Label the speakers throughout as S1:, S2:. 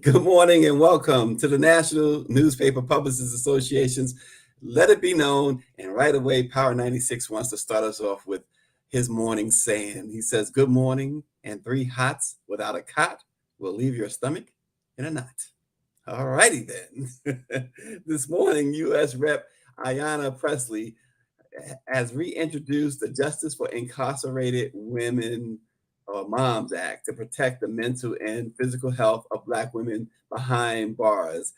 S1: Good morning and welcome to the National Newspaper Publicists Association's Let It Be Known. And right away, Power 96 wants to start us off with his morning saying. He says, "Good morning, and 3 hots without a cot will leave your stomach in a knot." All righty then. This morning, U.S. Rep. Ayanna Pressley has reintroduced the Justice for Incarcerated Women or Moms Act to protect the mental and physical health of Black women behind bars.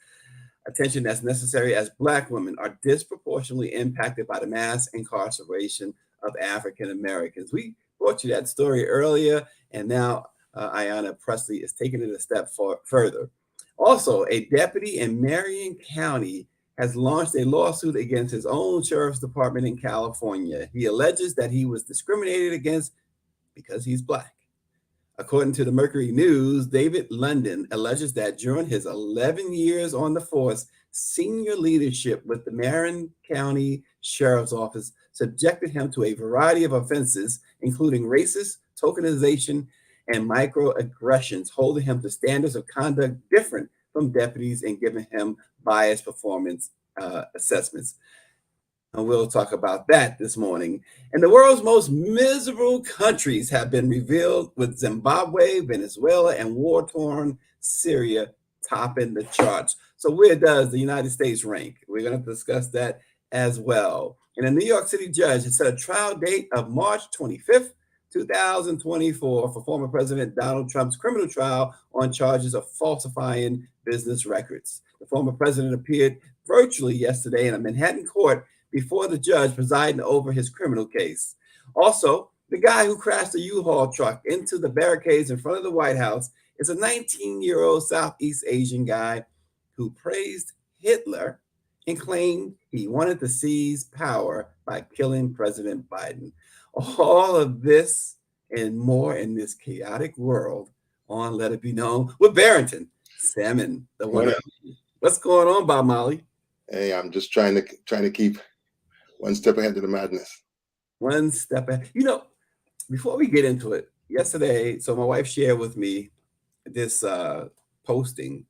S1: Attention that's necessary as Black women are disproportionately impacted by the mass incarceration of African Americans. We brought you that story earlier, and now Ayanna Pressley is taking it a step further. Also, a deputy in Marion County has launched a lawsuit against his own sheriff's department in California. He alleges that he was discriminated against because he's Black. According to the Mercury News, David London alleges that during his 11 years on the force, senior leadership with the Marion County Sheriff's Office subjected him to a variety of offenses, including racist, tokenization, and microaggressions, holding him to standards of conduct different from deputies and giving him biased performance assessments. And we'll talk about that this morning. And the world's most miserable countries have been revealed, with Zimbabwe, Venezuela, and war-torn Syria topping the charts. So where does the United States rank? We're going to discuss that as well. And a New York City judge has set a trial date of March 25th, 2024 for former President Donald Trump's criminal trial on charges of falsifying business records. The former president appeared virtually yesterday in a Manhattan court before the judge presiding over his criminal case. Also, the guy who crashed a U-Haul truck into the barricades in front of the White House is a 19-year-old Southeast Asian guy who praised Hitler and claimed he wanted to seize power by killing President Biden. All of this and more in this chaotic world on Let It Be Known with Barrington Salmon, the one. What's going on, Bob Molly?
S2: Hey, I'm just trying to keep one step ahead of the madness.
S1: One step ahead. You know, before we get into it, yesterday, so my wife shared with me this posting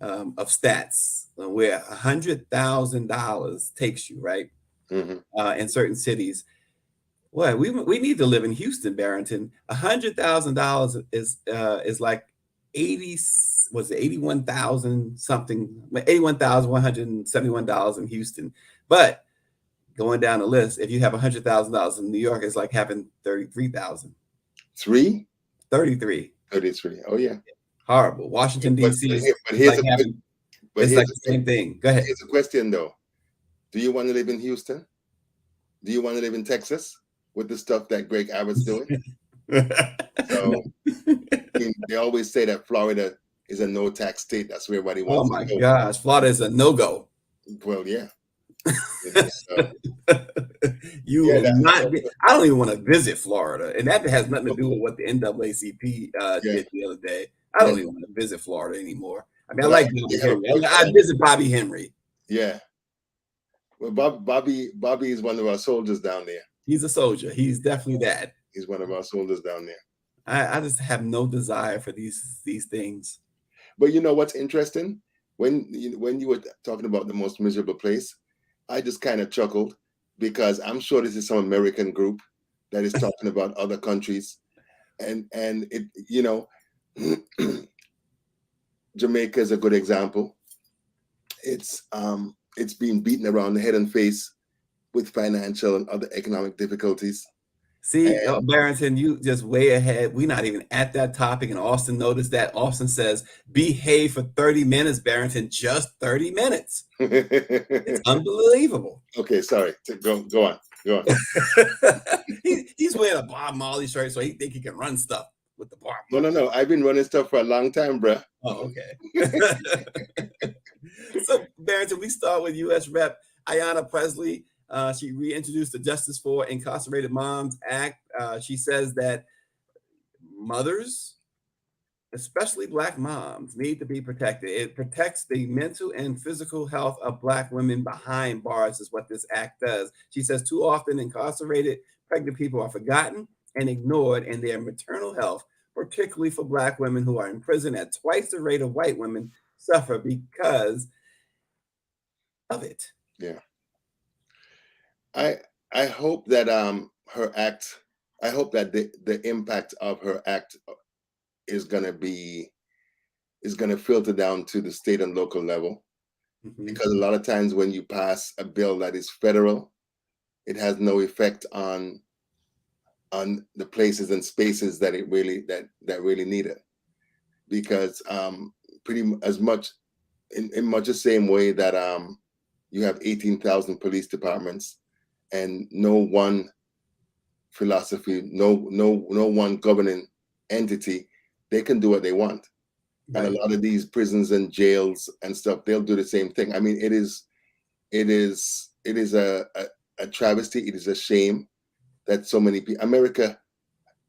S1: of stats where $100,000 takes you, right?
S2: Mm-hmm.
S1: In certain cities. Well, we need to live in Houston, Barrington. $100,000 is like 81,000 something, $81,171 in Houston. But going down the list, if you have $100,000 in New York, it's like having 33,000. 33.
S2: Oh yeah.
S1: Horrible. Washington D.C.
S2: But here's
S1: the same thing. Go ahead.
S2: Here's a question though. Do you want to live in Houston? Do you want to live in Texas with the stuff that Greg Abbott's doing? So they always say that Florida is a no-tax state. That's where everybody wants to go.
S1: Oh my gosh, Florida is a no-go.
S2: Well, yeah.
S1: I don't even want to visit Florida, and that has nothing to do with what the NAACP did the other day. I don't even want to visit Florida anymore. I mean, I like Bobby Henry. I visit Bobby Henry.
S2: Yeah. Well, Bobby is one of our soldiers down there.
S1: He's a soldier. He's definitely that.
S2: He's one of our soldiers down there.
S1: I just have no desire for these things.
S2: But you know what's interesting? When you were talking about the most miserable place, I just kind of chuckled because I'm sure this is some American group that is talking about other countries, and it, you know, Jamaica is a good example. It's being beaten around the head and face with financial and other economic difficulties.
S1: See, Barrington, you just way ahead. We're not even at that topic, and Austin noticed that. Austin says, behave for 30 minutes, Barrington, just 30 minutes. It's unbelievable.
S2: Okay, sorry. Go on.
S1: He's wearing a Bob Marley shirt, so he think he can run stuff with the Bob
S2: Marley. No. I've been running stuff for a long time, bruh.
S1: Oh, okay. So, Barrington, we start with U.S. Rep. Ayanna Pressley. She reintroduced the Justice for Incarcerated Moms Act. She says that mothers, especially Black moms, need to be protected. It protects the mental and physical health of Black women behind bars is what this act does. She says too often incarcerated pregnant people are forgotten and ignored, and their maternal health, particularly for Black women who are in prison at twice the rate of white women, suffer because of it.
S2: Yeah. I hope that her act, I hope that the impact of her act is gonna filter down to the state and local level, because a lot of times when you pass a bill that is federal, it has no effect on the places and spaces that it really that really need it, because as much in much the same way that you have 18,000 police departments and no one philosophy, no one governing entity, they can do what they want. Right. And a lot of these prisons and jails and stuff, they'll do the same thing. I mean, it is a travesty. It is a shame that so many people. America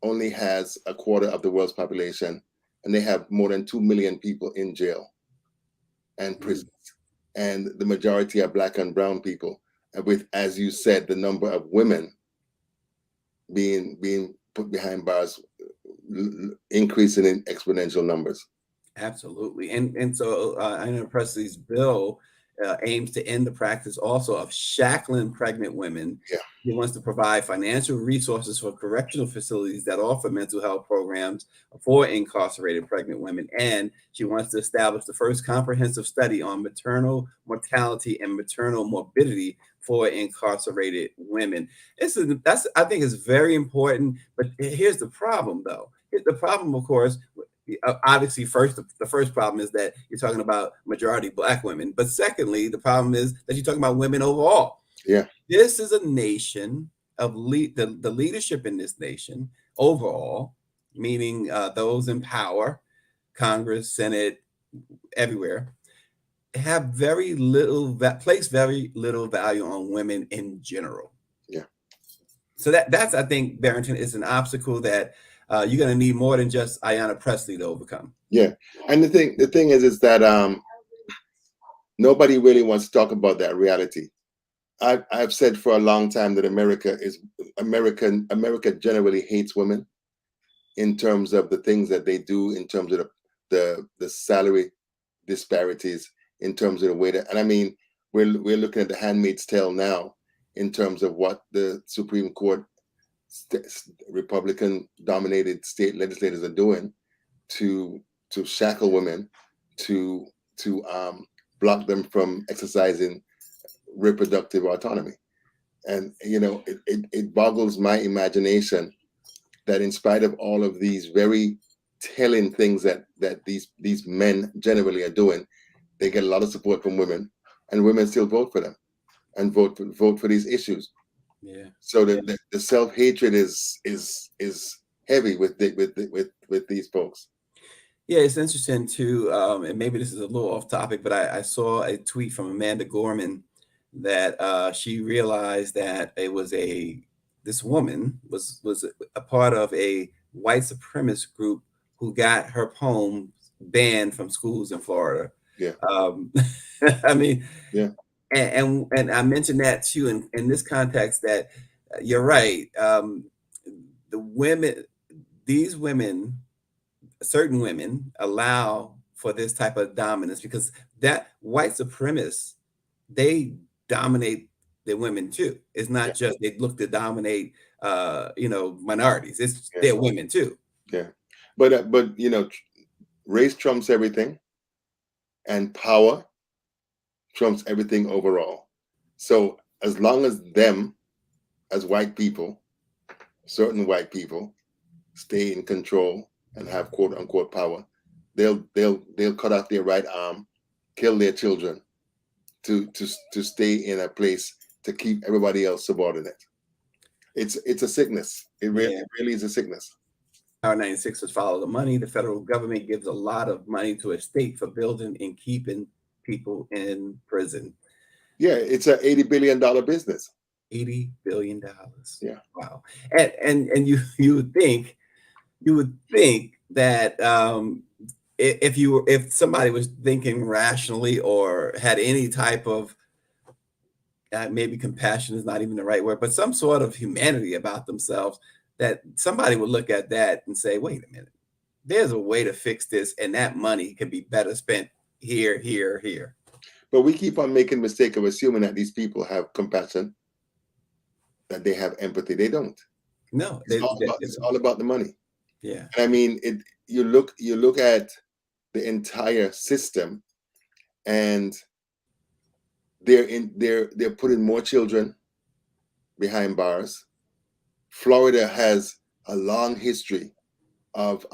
S2: only has a quarter of the world's population, and they have more than 2 million people in jail and prisons, and the majority are Black and brown people. And with, as you said, the number of women being put behind bars increasing in exponential numbers.
S1: Absolutely. And so I know Pressley's bill aims to end the practice also of shackling pregnant women.
S2: Yeah.
S1: He wants to provide financial resources for correctional facilities that offer mental health programs for incarcerated pregnant women. And she wants to establish the first comprehensive study on maternal mortality and maternal morbidity for incarcerated women. That's I think is very important. But here's the problem, though. The problem, of course, obviously, the first problem is that you're talking about majority Black women. But secondly, the problem is that you're talking about women overall.
S2: Yeah.
S1: This is a nation of the leadership in this nation overall, meaning those in power, Congress, Senate, everywhere, have very little place very little value on women in general.
S2: Yeah.
S1: So that's I think, Barrington, is an obstacle that you're going to need more than just Ayanna Pressley to overcome.
S2: Yeah, and the thing is that nobody really wants to talk about that reality. I've said for a long time that America generally hates women in terms of the things that they do, in terms of the salary disparities, in terms of the way that, and I mean, we're looking at the Handmaid's Tale now in terms of what the Supreme Court Republican dominated state legislators are doing to shackle women, to block them from exercising reproductive autonomy. And you know, it boggles my imagination that in spite of all of these very telling things that these men generally are doing, they get a lot of support from women, and women still vote for them and vote for these issues.
S1: Yeah.
S2: So the self-hatred is heavy with these folks.
S1: Yeah, it's interesting too, and maybe this is a little off topic, but I saw a tweet from Amanda Gorman that she realized that this woman was a part of a white supremacist group who got her poem banned from schools in Florida.
S2: Yeah.
S1: I mean,
S2: yeah.
S1: And I mentioned that too in this context, that you're right. Certain women allow for this type of dominance because that white supremacists, they dominate the women too. It's not just they look to dominate, minorities. It's they're women too.
S2: Yeah, but you know, race trumps everything, and power trumps everything overall. So as long as them, as white people, certain white people, stay in control and have quote unquote power, they'll cut off their right arm, kill their children, to stay in a place to keep everybody else subordinate. It's a sickness. It really is a sickness.
S1: Power 96 is follow the money. The federal government gives a lot of money to a state for building and keeping people in prison.
S2: Yeah, it's an $80 billion business.
S1: $80 billion.
S2: Yeah.
S1: Wow. And you would think that if somebody was thinking rationally or had any type of maybe compassion is not even the right word, but some sort of humanity about themselves, that somebody would look at that and say, wait a minute, there's a way to fix this, and that money can be better spent here, here, here.
S2: But we keep on making the mistake of assuming that these people have compassion, that they have empathy. They don't.
S1: No,
S2: It's all about the money.
S1: Yeah.
S2: And I mean, you look at the entire system, and they're putting more children behind bars. Florida has a long history of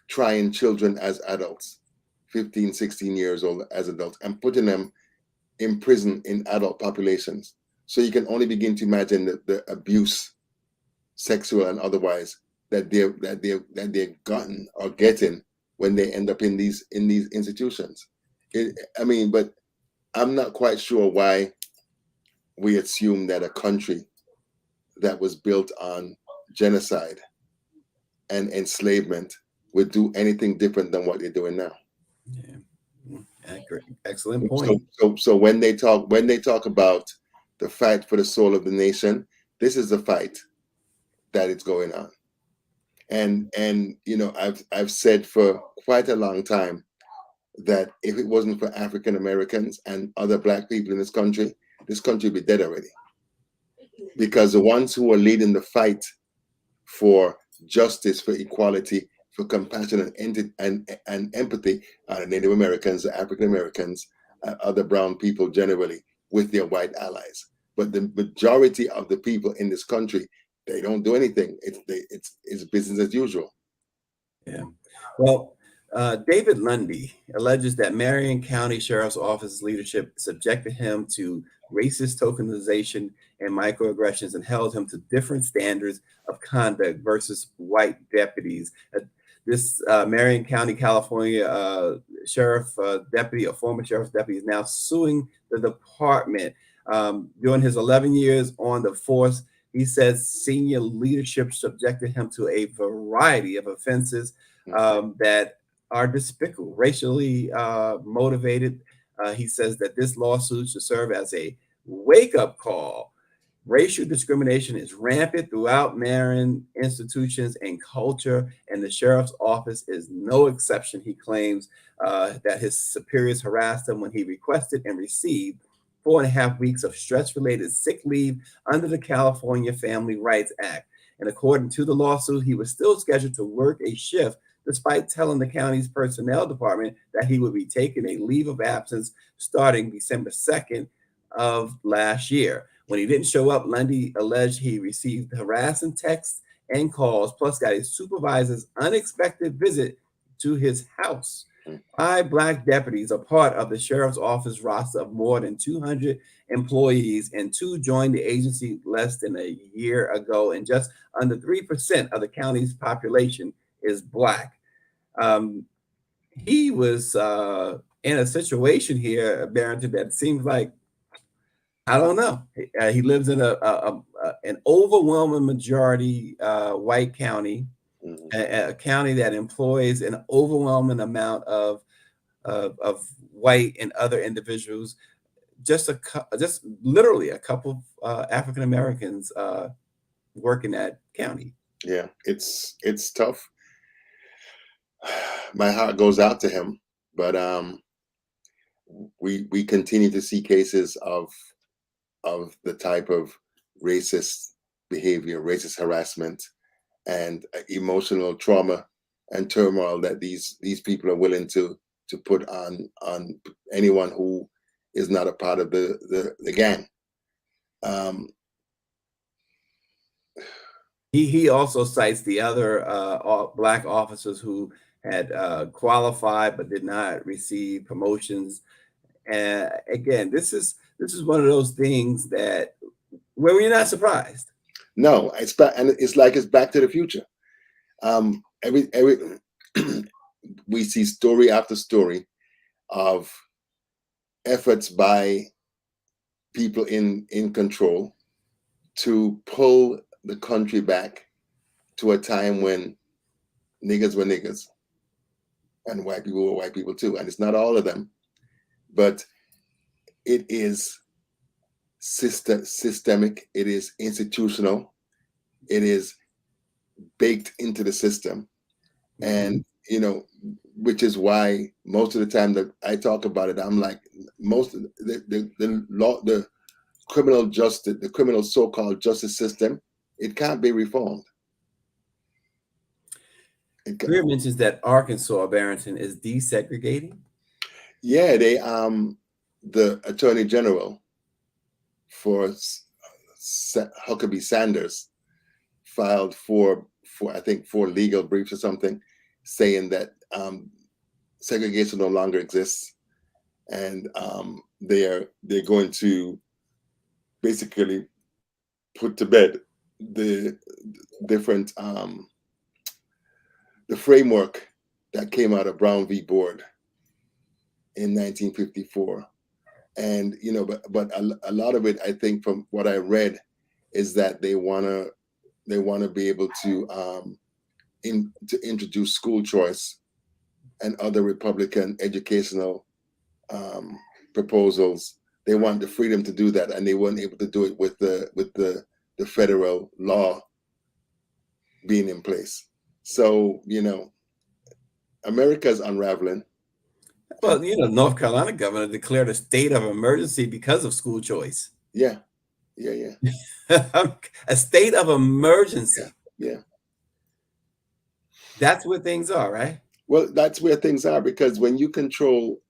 S2: trying children as adults, 15, 16 years old as adults, and putting them in prison in adult populations. So you can only begin to imagine the abuse, sexual and otherwise, that they've gotten or getting when they end up in these institutions. But I'm not quite sure why we assume that a country that was built on genocide and enslavement would do anything different than what they're doing now.
S1: Yeah. Excellent point.
S2: So when they talk about the fight for the soul of the nation, this is the fight that is going on. And I've said for quite a long time that if it wasn't for African Americans and other Black people in this country would be dead already. Because the ones who are leading the fight for justice, for equality, for compassion and empathy are the Native Americans, the African Americans, other brown people generally, with their white allies. But the majority of the people in this country, they don't do anything. It's business as usual.
S1: Yeah. Well, David Lundy alleges that Marion County Sheriff's Office's leadership subjected him to racist tokenization and microaggressions and held him to different standards of conduct versus white deputies. This Marion County, California sheriff deputy, a former sheriff's deputy, is now suing the department. During his 11 years on the force, he says senior leadership subjected him to a variety of offenses that are despicable, racially motivated. He says that this lawsuit should serve as a wake-up call. Racial discrimination is rampant throughout Marion institutions and culture, and the sheriff's office is no exception. He claims that his superiors harassed him when he requested and received 4.5 weeks of stress-related sick leave under the California Family Rights Act. And according to the lawsuit, he was still scheduled to work a shift despite telling the county's personnel department that he would be taking a leave of absence starting December 2nd of last year. When he didn't show up, Lundy alleged he received harassing texts and calls, plus got his supervisor's unexpected visit to his house. 5 Black deputies are part of the sheriff's office roster of more than 200 employees, and 2 joined the agency less than a year ago, and just under 3% of the county's population is Black. He was in a situation here, Barrington, that seems like, I don't know. He lives in an overwhelming majority white county, a county that employs an overwhelming amount of white and other individuals. Just literally a couple of African Americans work in that county.
S2: Yeah, it's tough. My heart goes out to him, but we continue to see cases of the type of racist behavior, racist harassment, and emotional trauma and turmoil that these people are willing to put on anyone who is not a part of the gang.
S1: He also cites the other Black officers who had qualified but did not receive promotions. And again, this is one of those things that where we're not surprised.
S2: No, it's back, and it's like it's Back to the Future. Every we see story after story of efforts by people in control to pull the country back to a time when niggers were niggers and white people were white people too. And it's not all of them, but it is systemic, it is institutional, it is baked into the system. And which is why most of the time that I talk about it, I'm like, most of the law, the criminal justice, the criminal so-called justice system, it can't be reformed.
S1: Greer mentions that Arkansas, Barrington, is desegregating.
S2: Yeah, they the Attorney General for Huckabee Sanders filed for I think 4 legal briefs or something, saying that segregation no longer exists, and they're going to basically put to bed the different the framework that came out of Brown v. Board in 1954. And but a lot of it, I think, from what I read, is that they want to be able to introduce school choice and other Republican educational proposals. They want the freedom to do that, and they weren't able to do it with the federal law being in place. So America's unraveling.
S1: Well, North Carolina governor declared a state of emergency because of school choice.
S2: Yeah.
S1: A state of emergency.
S2: Yeah.
S1: That's where things are, right?
S2: Well, that's where things are, because when you control,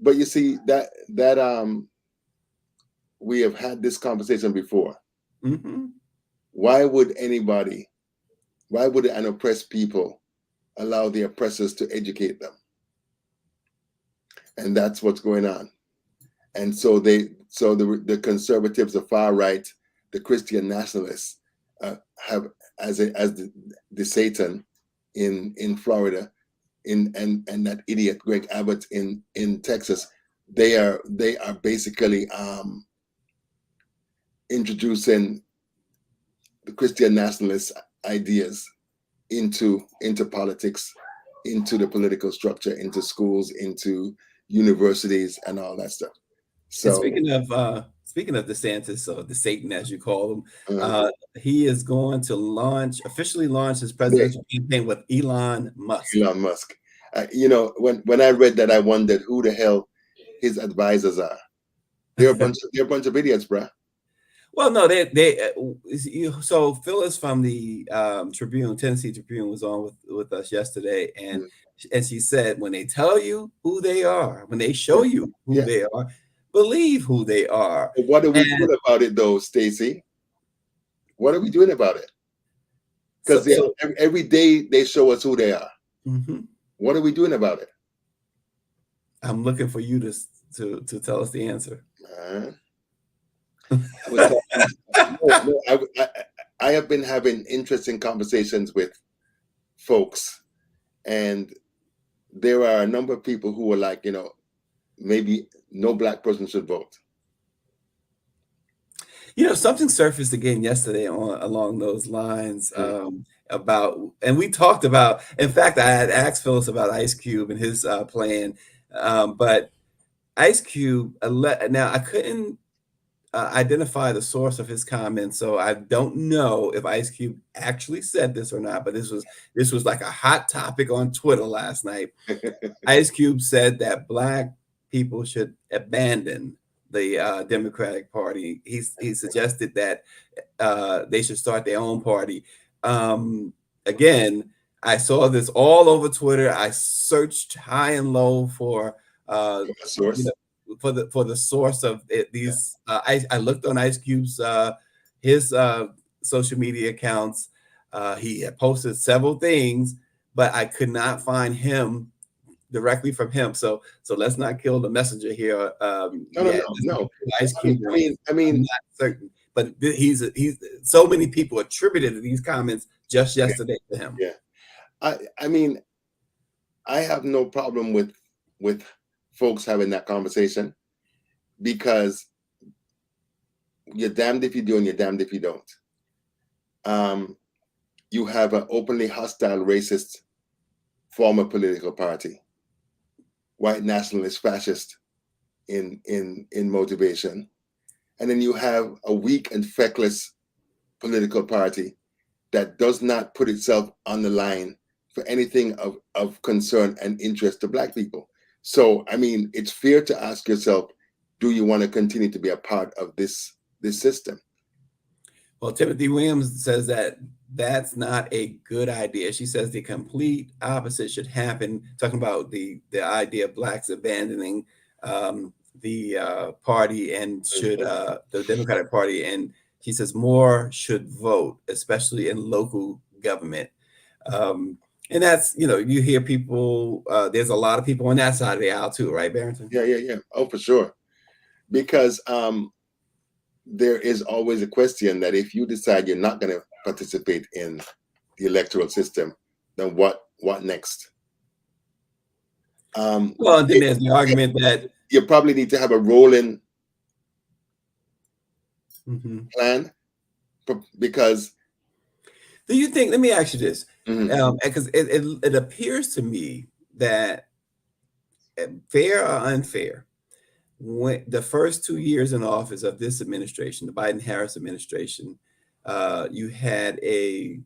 S2: but you see that we have had this conversation before.
S1: Mm-hmm.
S2: Why would an oppressed people allow the oppressors to educate them? And that's what's going on. And so the conservatives, the far right, the Christian nationalists have as the Satan in Florida, and that idiot Greg Abbott in Texas, they are basically introducing the Christian nationalist ideas into politics, into the political structure, into schools, into universities, and all that stuff. So
S1: and speaking of DeSantis, or the Satan as you call him, he is going to officially launch his presidential campaign with Elon Musk.
S2: Elon Musk. When I read that, I wondered who the hell his advisors are. They're a bunch of idiots, bruh.
S1: Well, no, so Phyllis from the Tennessee Tribune was on with us yesterday, and she said, when they tell you who they are, when they show you who they are, believe who they are.
S2: But what are we doing about it, though, Stacey? What are we doing about it? Because every day they show us who they are.
S1: Mm-hmm.
S2: What are we doing about it?
S1: I'm looking for you to tell us the answer.
S2: I have been having interesting conversations with folks, and there are a number of people who are like, maybe no Black person should vote.
S1: Something surfaced again yesterday along those lines about, and we talked about, in fact, I had asked Phyllis about Ice Cube and his plan, but Ice Cube, now I couldn't identify the source of his comments, so I don't know if Ice Cube actually said this or not, but this was like a hot topic on Twitter last night. Ice Cube said that Black people should abandon the Democratic Party. He suggested that they should start their own party. Again, I saw this all over Twitter. I searched high and low for
S2: source.
S1: For the source of these. I looked on Ice Cube's his social media accounts. He had posted several things, but I could not find him directly from him. So let's not kill the messenger here.
S2: No.
S1: Ice Cube.
S2: I mean,
S1: I'm not certain, but he's so many people attributed these comments just yesterday to him.
S2: Yeah, I mean, I have no problem with folks having that conversation, because you're damned if you do and you're damned if you don't. You have an openly hostile, racist former political party, white nationalist, fascist in motivation, and then you have a weak and feckless political party that does not put itself on the line for anything of concern and interest to Black people. So, I mean, it's fair to ask yourself, do you want to continue to be a part of this system?
S1: Well, Timothy Williams says that that's not a good idea. She says the complete opposite should happen, talking about the idea of Blacks abandoning the party and should the Democratic Party. And she says more should vote, especially in local government. And that's, you hear people, there's a lot of people on that side of the aisle too, right, Barrington?
S2: Yeah. Oh, for sure. Because there is always a question that if you decide you're not going to participate in the electoral system, then what next?
S1: Well, and then there's the argument that
S2: you probably need to have a rolling plan, because
S1: do you think, let me ask you this, because it appears to me that, fair or unfair, when the first 2 years in office of this administration, the Biden-Harris administration, you had a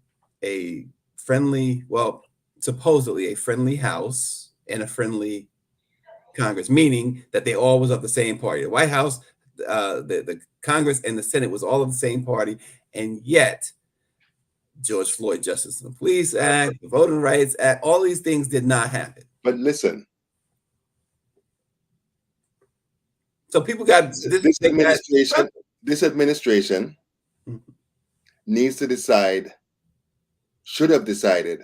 S1: friendly, well, supposedly a friendly House and a friendly Congress, meaning that they all was of the same party. The White House, the Congress, and the Senate was all of the same party, and yet George Floyd Justice and the Police Act, the Voting Rights Act, all these things did not happen.
S2: But listen,
S1: so people got
S2: this administration needs to decide, should have decided,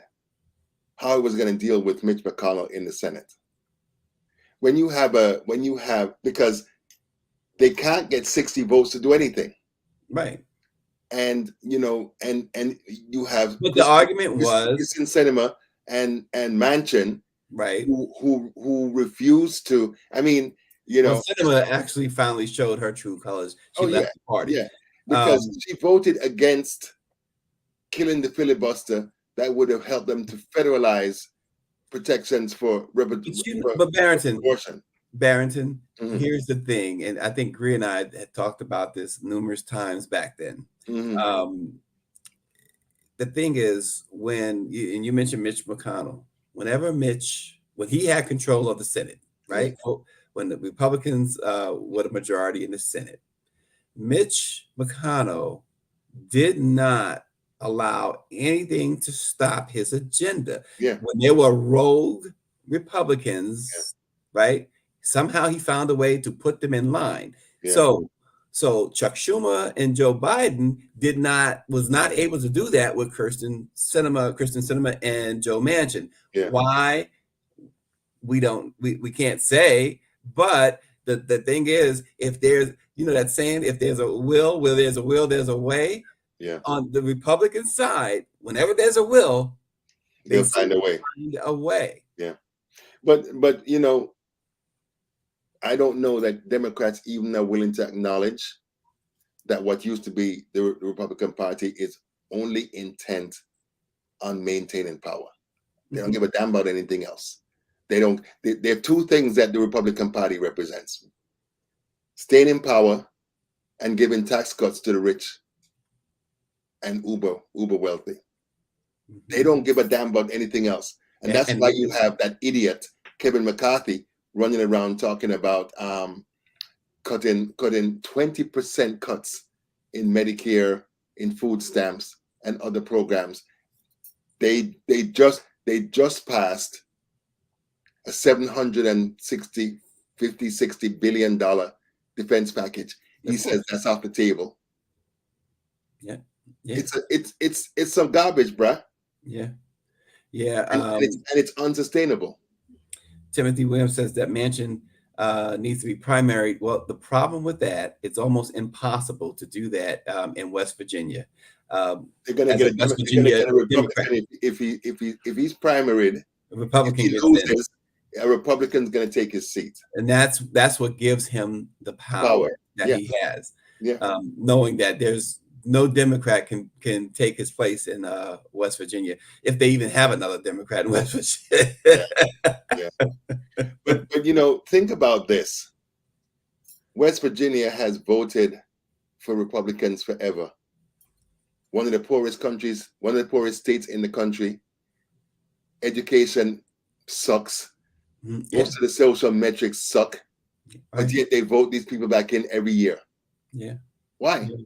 S2: how it was going to deal with Mitch McConnell in the Senate. Because they can't get 60 votes to do anything.
S1: Right.
S2: And and you have,
S1: but the argument was
S2: in Sinema and Manchin,
S1: right,
S2: who refused to. I mean,
S1: Sinema actually finally showed her true colors. She left the party.
S2: Yeah, because she voted against killing the filibuster that would have helped them to federalize protections for
S1: but Barrington,
S2: abortion.
S1: Barrington, here's the thing, and I think Greer and I had talked about this numerous times back then. The thing is, when you mentioned Mitch McConnell, when he had control of the Senate, right? When the Republicans were the majority in the Senate, Mitch McConnell did not allow anything to stop his agenda.
S2: Yeah.
S1: When there were rogue Republicans, right? Somehow he found a way to put them in line. Yeah. So Chuck Schumer and Joe Biden was not able to do that with Kyrsten Sinema and Joe Manchin.
S2: Yeah.
S1: Why? We can't say, but the thing is, if there's, that saying, if there's a will, where there's a will, there's a way.
S2: Yeah.
S1: On the Republican side, whenever there's a will,
S2: they'll find a way. Yeah. But I don't know that Democrats even are willing to acknowledge that what used to be the Republican Party is only intent on maintaining power. They don't give a damn about anything else. There are two things that the Republican Party represents: staying in power and giving tax cuts to the rich and uber wealthy. They don't give a damn about anything else. And that's why you have that idiot Kevin McCarthy running around talking about cutting 20% cuts in Medicare, in food stamps, and other programs. They just passed a $760 billion defense package. He says that's off the table.
S1: Yeah.
S2: It's some garbage, bruh.
S1: Yeah.
S2: And it's unsustainable.
S1: Timothy Williams says that Manchin needs to be primary. Well, the problem with that, it's almost impossible to do that in West Virginia.
S2: They're going to get a Republican if he's primaried.
S1: A Republican,
S2: if he loses, a Republican's going to take his seat,
S1: and that's what gives him the power that he has.
S2: Yeah.
S1: Knowing that there's no Democrat can take his place in West Virginia, if they even have another Democrat in West Virginia.
S2: Yeah. But think about this. West Virginia has voted for Republicans forever. One of the poorest states in the country. education sucks.
S1: Yeah.
S2: Most of the social metrics suck.
S1: Right.
S2: But yet they vote these people back in every year.
S1: Yeah.
S2: Why?
S1: Yeah.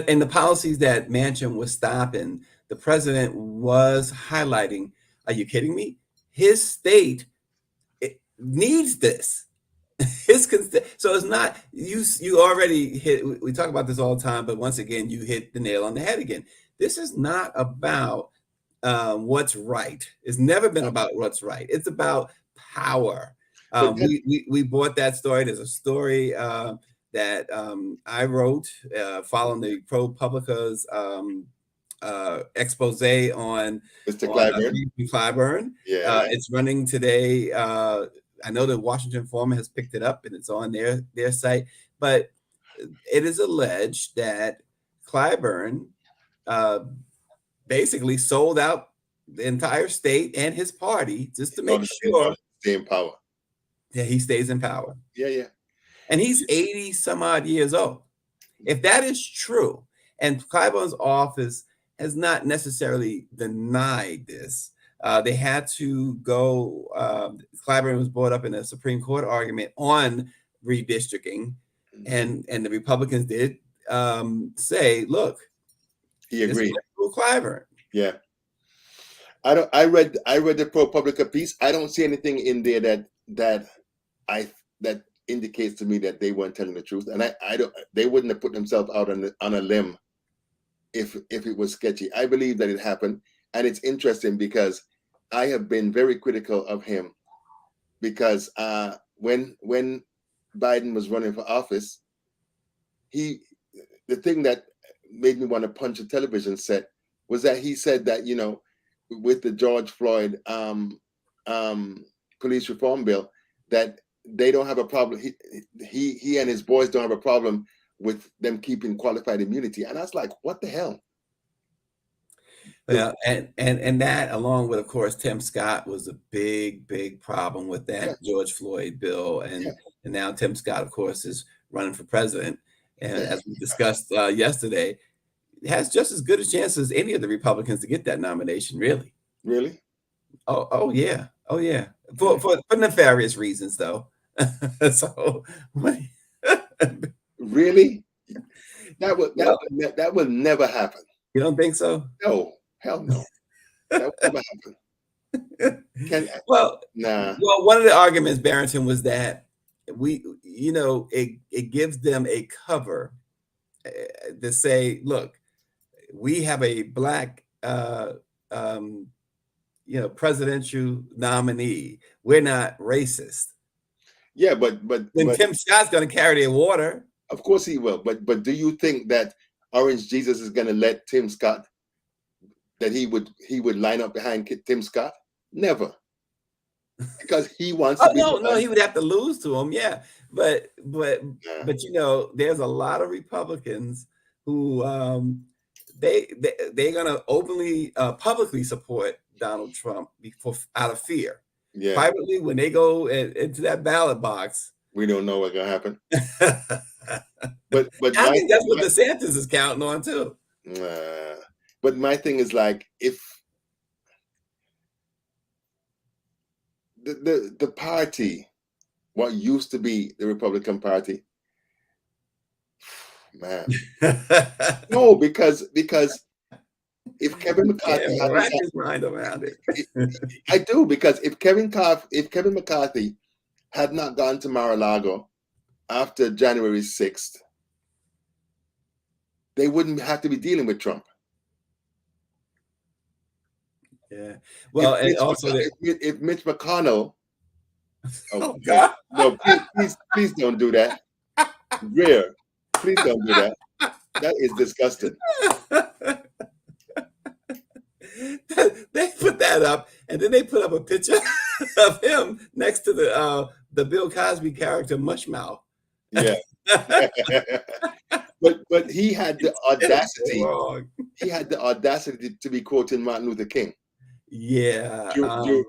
S1: And the policies that Manchin was stopping, the president was highlighting. Are you kidding me? His state needs this. So it's not you already hit. We talk about this all the time, but once again, you hit the nail on the head again. This is not about what's right. It's never been about what's right. It's about power. We bought that story. There's a story that I wrote following the ProPublica's expose on
S2: Mr. Clyburn.
S1: Clyburn.
S2: Yeah.
S1: It's running today. I know the Washington Foreman has picked it up and it's on their site, but it is alleged that Clyburn basically sold out the entire state and his party just to make sure
S2: stay in power.
S1: Yeah, he stays in power.
S2: Yeah.
S1: And he's 80 some odd years old. If that is true, and Clyburn's office has not necessarily denied this, they had to go. Clyburn was brought up in a Supreme Court argument on redistricting, and the Republicans did say, "Look,
S2: he agreed."
S1: Clyburn.
S2: Yeah, I read the ProPublica piece. I don't see anything in there that indicates to me that they weren't telling the truth, and I don't. They wouldn't have put themselves out on a limb if it was sketchy. I believe that it happened, and it's interesting because I have been very critical of him because when Biden was running for office, the thing that made me want to punch a television set was that he said that, you know, with the George Floyd police reform bill, that they don't have a problem. He and his boys don't have a problem with them keeping qualified immunity. And I was like, what the hell?
S1: Yeah, and that, along with, of course, Tim Scott, was a big problem with that George Floyd bill, and now Tim Scott, of course, is running for president, and as we discussed yesterday, has just as good a chance as any of the Republicans to get that nomination. Really? Oh yeah, for nefarious reasons, though. So,
S2: really, that would never happen.
S1: You don't think so?
S2: No. Hell no. That would never happen.
S1: Well,
S2: nah.
S1: Well, one of the arguments, Barrington, was that it gives them a cover to say, look, we have a black, presidential nominee. We're not racist.
S2: Yeah, but
S1: Tim Scott's going to carry their water.
S2: Of course he will. But do you think that Orange Jesus is going to let Tim Scott? That he would line up behind Tim Scott? Never, because he wants to be.
S1: No, he would have to lose to him. Yeah, but there's a lot of Republicans who they're gonna openly, publicly support Donald Trump out of fear.
S2: Yeah.
S1: Privately, when they go into that ballot box,
S2: we don't know what's gonna happen. but
S1: I think that's what DeSantis is counting on too.
S2: But my thing is, like, if the party, what used to be the Republican Party, man, no, because if Kevin McCarthy
S1: wrap his mind around it,
S2: I do, because if Kevin McCarthy had not gone to Mar-a-Lago after January 6th, they wouldn't have to be dealing with Trump.
S1: Yeah. Well,
S2: if Mitch McConnell,
S1: oh God,
S2: no, please don't do that. Rare, please don't do that. That is disgusting.
S1: They put that up, and then they put up a picture of him next to the Bill Cosby character Mushmouth.
S2: Yeah. But he had the audacity. He had the audacity to be quoting Martin Luther King.
S1: Yeah.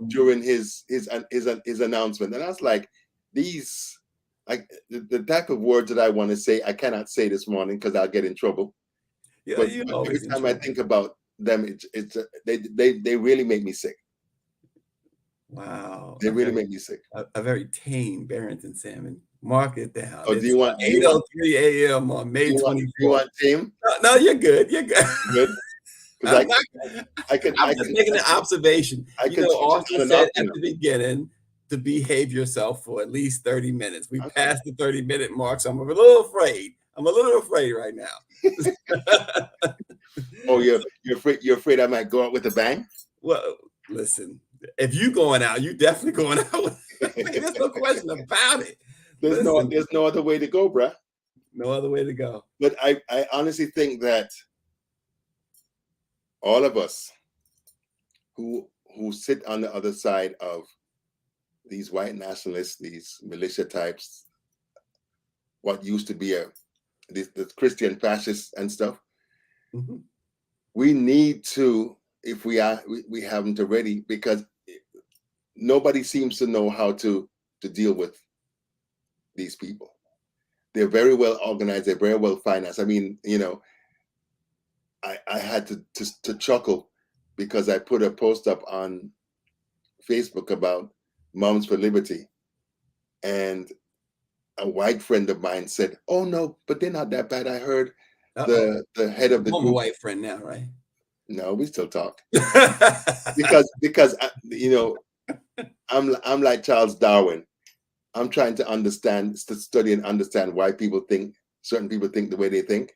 S2: During his announcement, and I was like, these, like, the type of words that I want to say, I cannot say this morning because I'll get in trouble.
S1: Yeah,
S2: but every time I think about them, they really make me sick.
S1: Wow.
S2: They really make me sick.
S1: A very tame Barrington salmon. Mark it down.
S2: Oh,
S1: It's
S2: do you want
S1: 8:03 a.m. on May
S2: do
S1: 24th.
S2: you want tame?
S1: No, you're good. You're good.
S2: Good.
S1: I'm just making an observation.
S2: I can
S1: Austin said at the beginning to behave yourself for at least 30 minutes. We passed the 30-minute mark, so I'm a little afraid. I'm a little afraid right now.
S2: Oh, you're afraid I might go out with a bang?
S1: Well, listen, if you going out, you definitely going out. There's no question about it.
S2: There's no other way to go, bruh.
S1: No other way to go.
S2: But I honestly think that all of us who sit on the other side of these white nationalists, these militia types, what used to be the Christian fascists and stuff, we need to, if we haven't already, because nobody seems to know how to deal with these people. They're very well organized. They're very well financed. I mean, I had to chuckle because I put a post up on Facebook about Moms for Liberty, and a white friend of mine said, "Oh no, but they're not that bad. I heard the head of the group."
S1: I'm a white friend now, right?
S2: No, we still talk because I'm like Charles Darwin. I'm trying to study and understand why certain people think the way they think.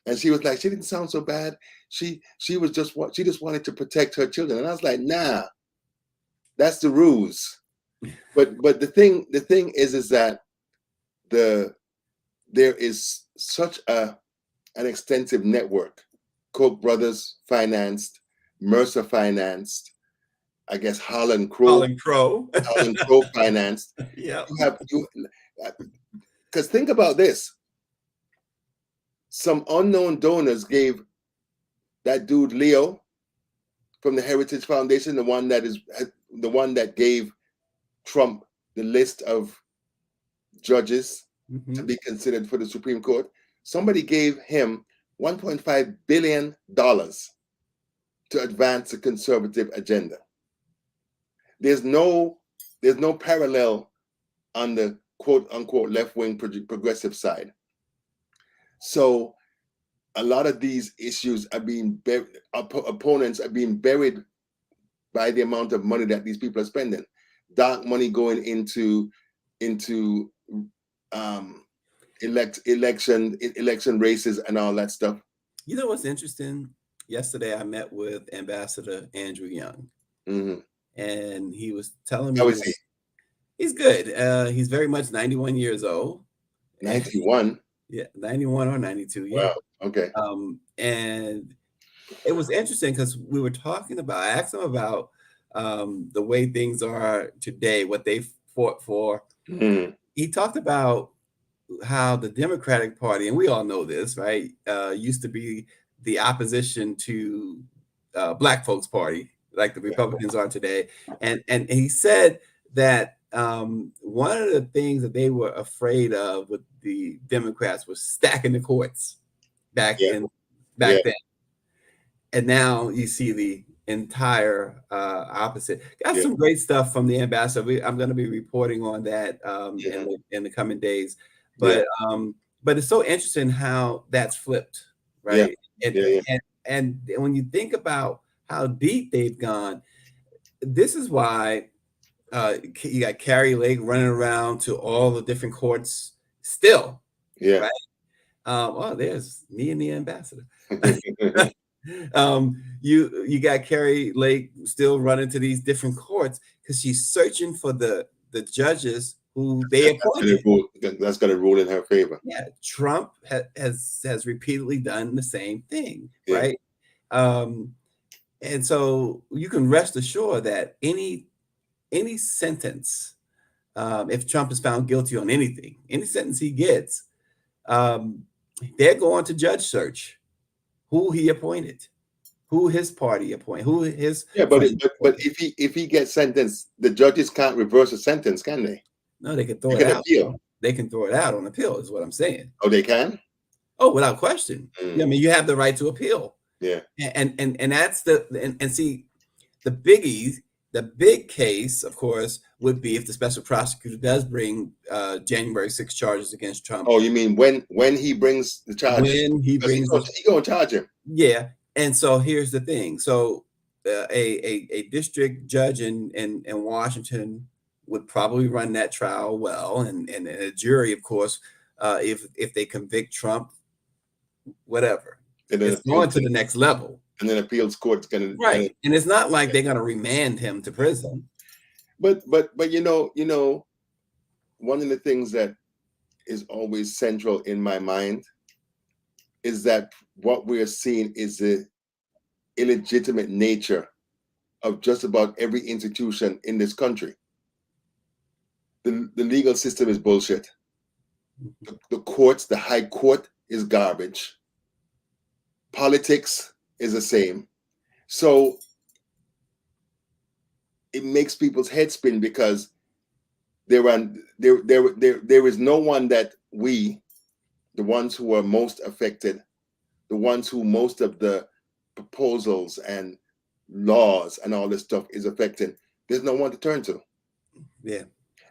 S2: And she was like, she didn't sound so bad. She just wanted to protect her children. And I was like, nah, that's the ruse. But the thing is that there is such an extensive network. Koch brothers financed, Mercer financed, I guess Holland Crow financed.
S1: Yeah.
S2: Because think about this. Some unknown donors gave that dude Leo from the Heritage Foundation, the one that gave Trump the list of judges to be considered for the Supreme Court. Somebody gave him $1.5 billion to advance a conservative agenda. There's no parallel on the quote unquote left-wing progressive side. So a lot of these issues are being opponents are being buried by the amount of money that these people are spending. Dark money going into election races and all that stuff.
S1: You know what's interesting? Yesterday I met with Ambassador Andrew Young, and he was telling me,
S2: how is he?
S1: He's good. He's very much 91 years old.
S2: 91.
S1: Yeah, 91 or 92. Yeah.
S2: Wow. Okay.
S1: And it was interesting because we were talking about, I asked him about the way things are today, what they fought for. He talked about how the Democratic Party, and we all know this, right, used to be the opposition to Black folks' party, like the Republicans are today. And he said that one of the things that they were afraid of with the Democrats was stacking the courts back then. And now you see the entire opposite. Got some great stuff from the ambassador. I'm going to be reporting on that in the coming days. But it's so interesting how that's flipped, right? And when you think about how deep they've gone, this is why you got Carrie Lake running around to all the different courts still. Right? Oh, there's me and the ambassador. You got Carrie Lake still running to these different courts because she's searching for the judges who they appointed.
S2: That's going to rule in her favor.
S1: Yeah, Trump has repeatedly done the same thing, right? And so you can rest assured that any sentence, if Trump is found guilty on anything, any sentence he gets, they're going to judge search who he appointed, who his party appointed, who his
S2: but if he gets sentenced, the judges can't reverse a sentence, can they?
S1: No, they can throw it out. Appeal. They can throw it out on appeal, is what I'm saying.
S2: Oh, they can?
S1: Oh, without question. I mean, you have the right to appeal.
S2: Yeah.
S1: And that's and see, the biggie the big case, of course, would be if the special prosecutor does bring January 6 charges against Trump.
S2: Oh, you mean when he brings the charges?
S1: When he
S2: Because
S1: brings,
S2: he gonna charge him.
S1: yeah. And so here's the thing. So a district judge in Washington would probably run that trial well, and a jury, of course, if they convict Trump, whatever, it's going to the next level.
S2: And then appeals court's gonna
S1: and it's not like they're gonna remand him to prison.
S2: But you know, one of the things that is always central in my mind is that what we're seeing is the illegitimate nature of just about every institution in this country. The legal system is bullshit. The courts, the high court is garbage. Politics is the same. So it makes people's heads spin because there is no one that we, the ones who are most affected, the ones who most of the proposals and laws and all this stuff is affecting, there's no one to turn to.
S1: Yeah.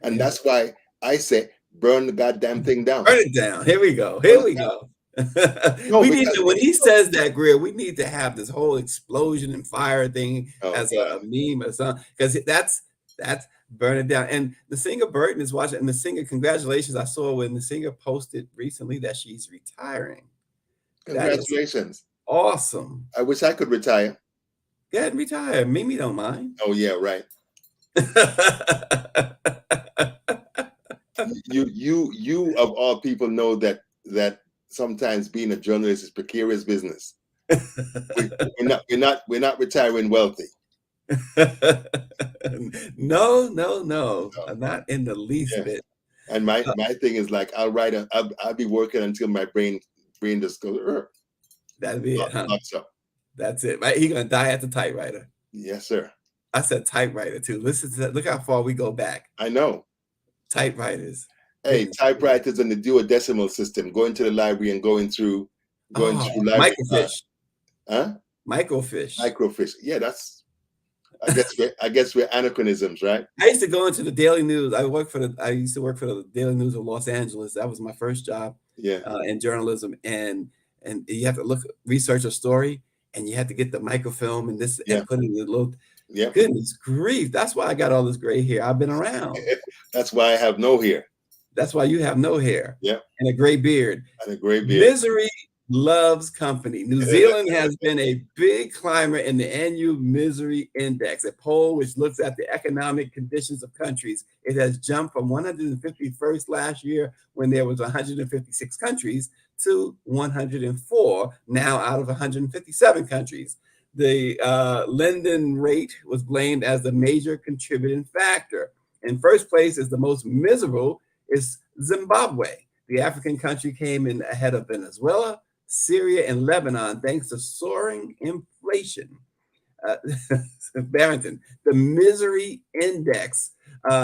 S2: And that's why I say burn the goddamn thing down.
S1: Burn it down. Here we go. Here we go. We need to, when he says that, Greer, we need to have this whole explosion and fire thing as a meme or something, because that's burn it down. And the singer Burton is watching, and the singer, congratulations. I saw when the singer posted recently that she's retiring.
S2: Congratulations.
S1: Awesome.
S2: I wish I could retire.
S1: Go ahead and retire. Mimi don't mind.
S2: Oh yeah, right. you of all people know that sometimes being a journalist is precarious business. We're not retiring wealthy.
S1: No, not in the least bit.
S2: And my thing is like I'll be working until my brain just goes.
S1: That'd be it, huh? That's it, right? He gonna die at the typewriter.
S2: Yes, sir.
S1: I said typewriter too. Listen to that. Look how far we go back.
S2: I know.
S1: Typewriters.
S2: Hey, typewriters in the duodecimal system, going to the library and going through library.
S1: Microfiche.
S2: Huh?
S1: Microfiche.
S2: Yeah, that's I guess we're anachronisms, right?
S1: I used to go into the Daily News. I used to work for the Daily News of Los Angeles. That was my first job.
S2: Yeah.
S1: In journalism, and you have to research a story, and you have to get the microfilm and this and put it in the little.
S2: Yeah.
S1: Goodness grief! That's why I got all this gray hair. I've been around.
S2: That's why I have no hair.
S1: That's why you have no hair.
S2: Yeah.
S1: And a gray beard. Misery loves company. New Zealand has been a big climber in the annual misery index, a poll which looks at the economic conditions of countries. It has jumped from 151st last year, when there was 156 countries, to 104 now out of 157 countries. The Linden rate was blamed as the major contributing factor. In first place is the most miserable is Zimbabwe. The African country came in ahead of Venezuela, Syria, and Lebanon, thanks to soaring inflation. Barrington, the misery index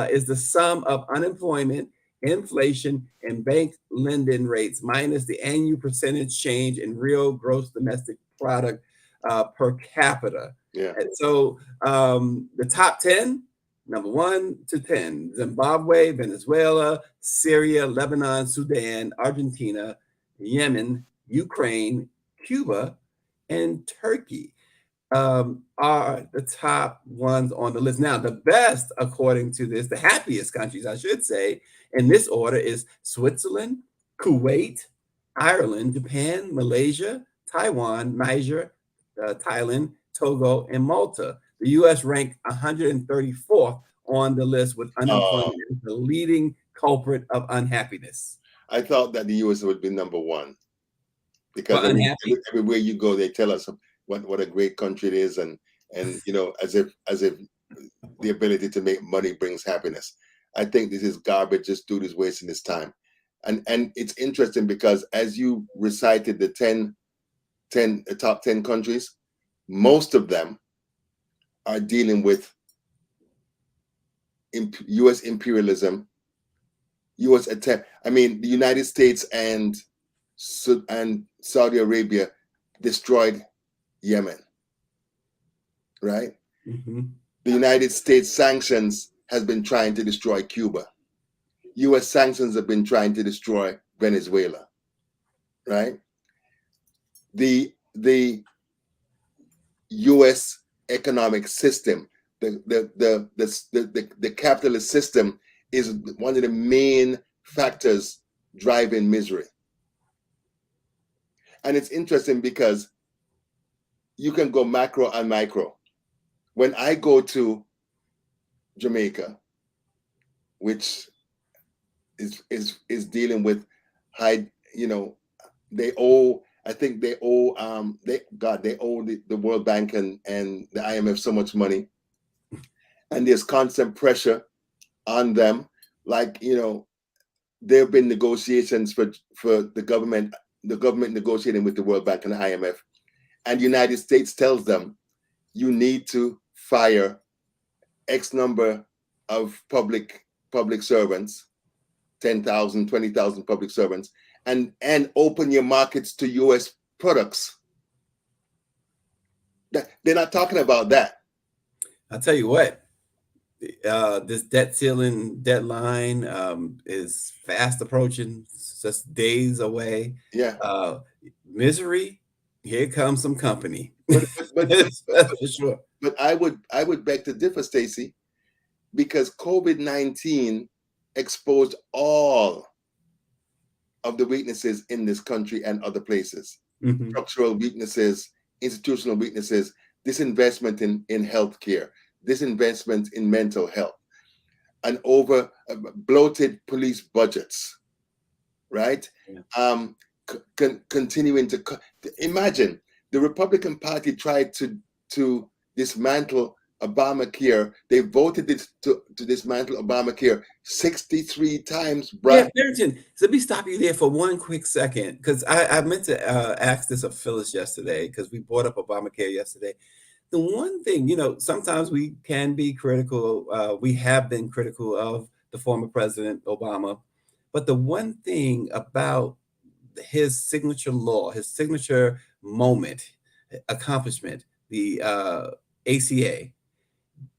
S1: is the sum of unemployment, inflation, and bank lending rates minus the annual percentage change in real gross domestic product per capita.
S2: Yeah.
S1: And so the top 10, number 1 to 10, Zimbabwe, Venezuela, Syria, Lebanon, Sudan, Argentina, Yemen, Ukraine, Cuba, and Turkey are the top ones on the list. Now, the best, according to this, the happiest countries, I should say, in this order is Switzerland, Kuwait, Ireland, Japan, Malaysia, Taiwan, Niger, Thailand, Togo, and Malta. The U.S. ranked 134th on the list, with unemployment as the leading culprit of unhappiness.
S2: I thought that the U.S. would be number 1, because everywhere you go, they tell us what a great country it is, and you know, as if the ability to make money brings happiness. I think this is garbage. This dude is wasting his time, and it's interesting because as you recited the top 10 countries, most of them are dealing with U.S. imperialism, U.S. attempt. I mean, the United States and Saudi Arabia destroyed Yemen, right?
S1: Mm-hmm.
S2: The United States sanctions has been trying to destroy Cuba. U.S. sanctions have been trying to destroy Venezuela, right? The U.S. economic system, the capitalist system is one of the main factors driving misery. And it's interesting because you can go macro and micro. When I go to Jamaica, which is dealing with high, they owe, I think they owe they owe the World Bank and the IMF so much money, and there's constant pressure on them. Like, there have been negotiations for the government negotiating with the World Bank and the IMF, and the United States tells them, you need to fire X number of public servants, 10,000, 20,000 public servants, and open your markets to U.S. products. They're not talking about that.
S1: I'll tell you what, this debt ceiling deadline is fast approaching. It's just days away.
S2: Yeah.
S1: Misery, here comes some company.
S2: But
S1: That's for sure.
S2: But I would beg to differ, Stacey, because COVID-19 exposed all of the weaknesses in this country and other places.
S1: Mm-hmm.
S2: Structural weaknesses, institutional weaknesses, disinvestment in healthcare, disinvestment in mental health, and over bloated police budgets, right? Yeah. Continuing to imagine the Republican Party tried to dismantle Obamacare. They voted to dismantle Obamacare 63 times.
S1: Yeah, Barrington, so let me stop you there for one quick second, because I meant to ask this of Phyllis yesterday, because we brought up Obamacare yesterday. The one thing, sometimes we can be critical. We have been critical of the former President Obama. But the one thing about his signature law, his signature moment, accomplishment, the ACA,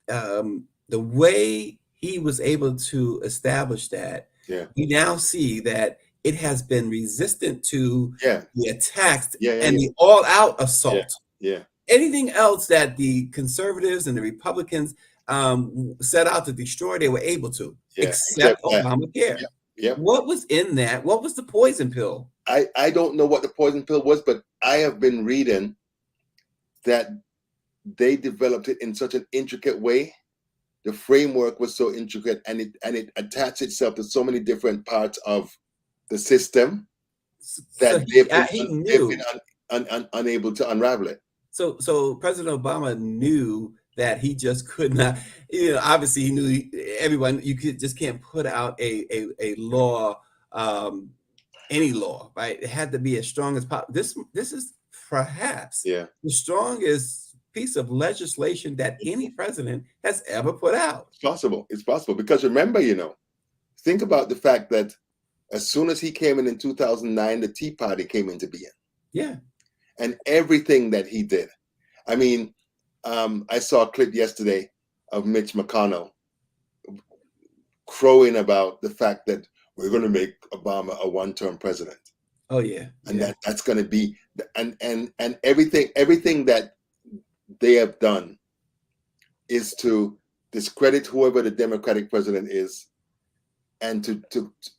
S1: the way he was able to establish that, we now see that it has been resistant to the attacks and the all-out assault. Anything else that the conservatives and the Republicans set out to destroy, they were able to, except Obamacare. What was in that? What was the poison pill?
S2: I don't know what the poison pill was, but I have been reading that they developed it in such an intricate way. The framework was so intricate, and it attached itself to so many different parts of the system that they've been unable to unravel it.
S1: So President Obama knew that he just could not, obviously he knew everyone, you just can't put out a law, any law, right? It had to be as strong as possible. This is perhaps the strongest piece of legislation that any president has ever put out.
S2: It's possible because remember, think about the fact that as soon as he came in 2009, the Tea Party came into being.
S1: Yeah.
S2: And everything that he did. I mean, I saw a clip yesterday of Mitch McConnell crowing about the fact that we're going to make Obama a one-term president.
S1: Oh yeah.
S2: And that's going to be, and everything that they have done is to discredit whoever the Democratic president is, and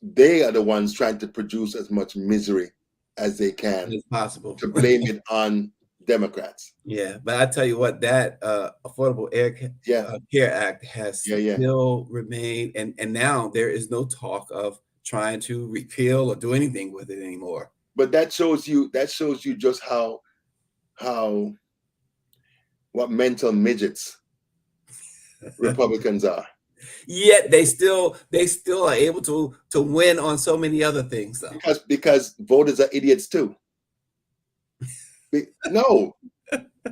S2: they are the ones trying to produce as much misery as they can
S1: as possible
S2: to blame it on Democrats.
S1: Yeah, but I tell you what, that Affordable Care Act has still remained, and now there is no talk of trying to repeal or do anything with it anymore.
S2: But that shows you just what mental midgets Republicans are.
S1: Yet they still are able to win on so many other things, though.
S2: Because voters are idiots too. No,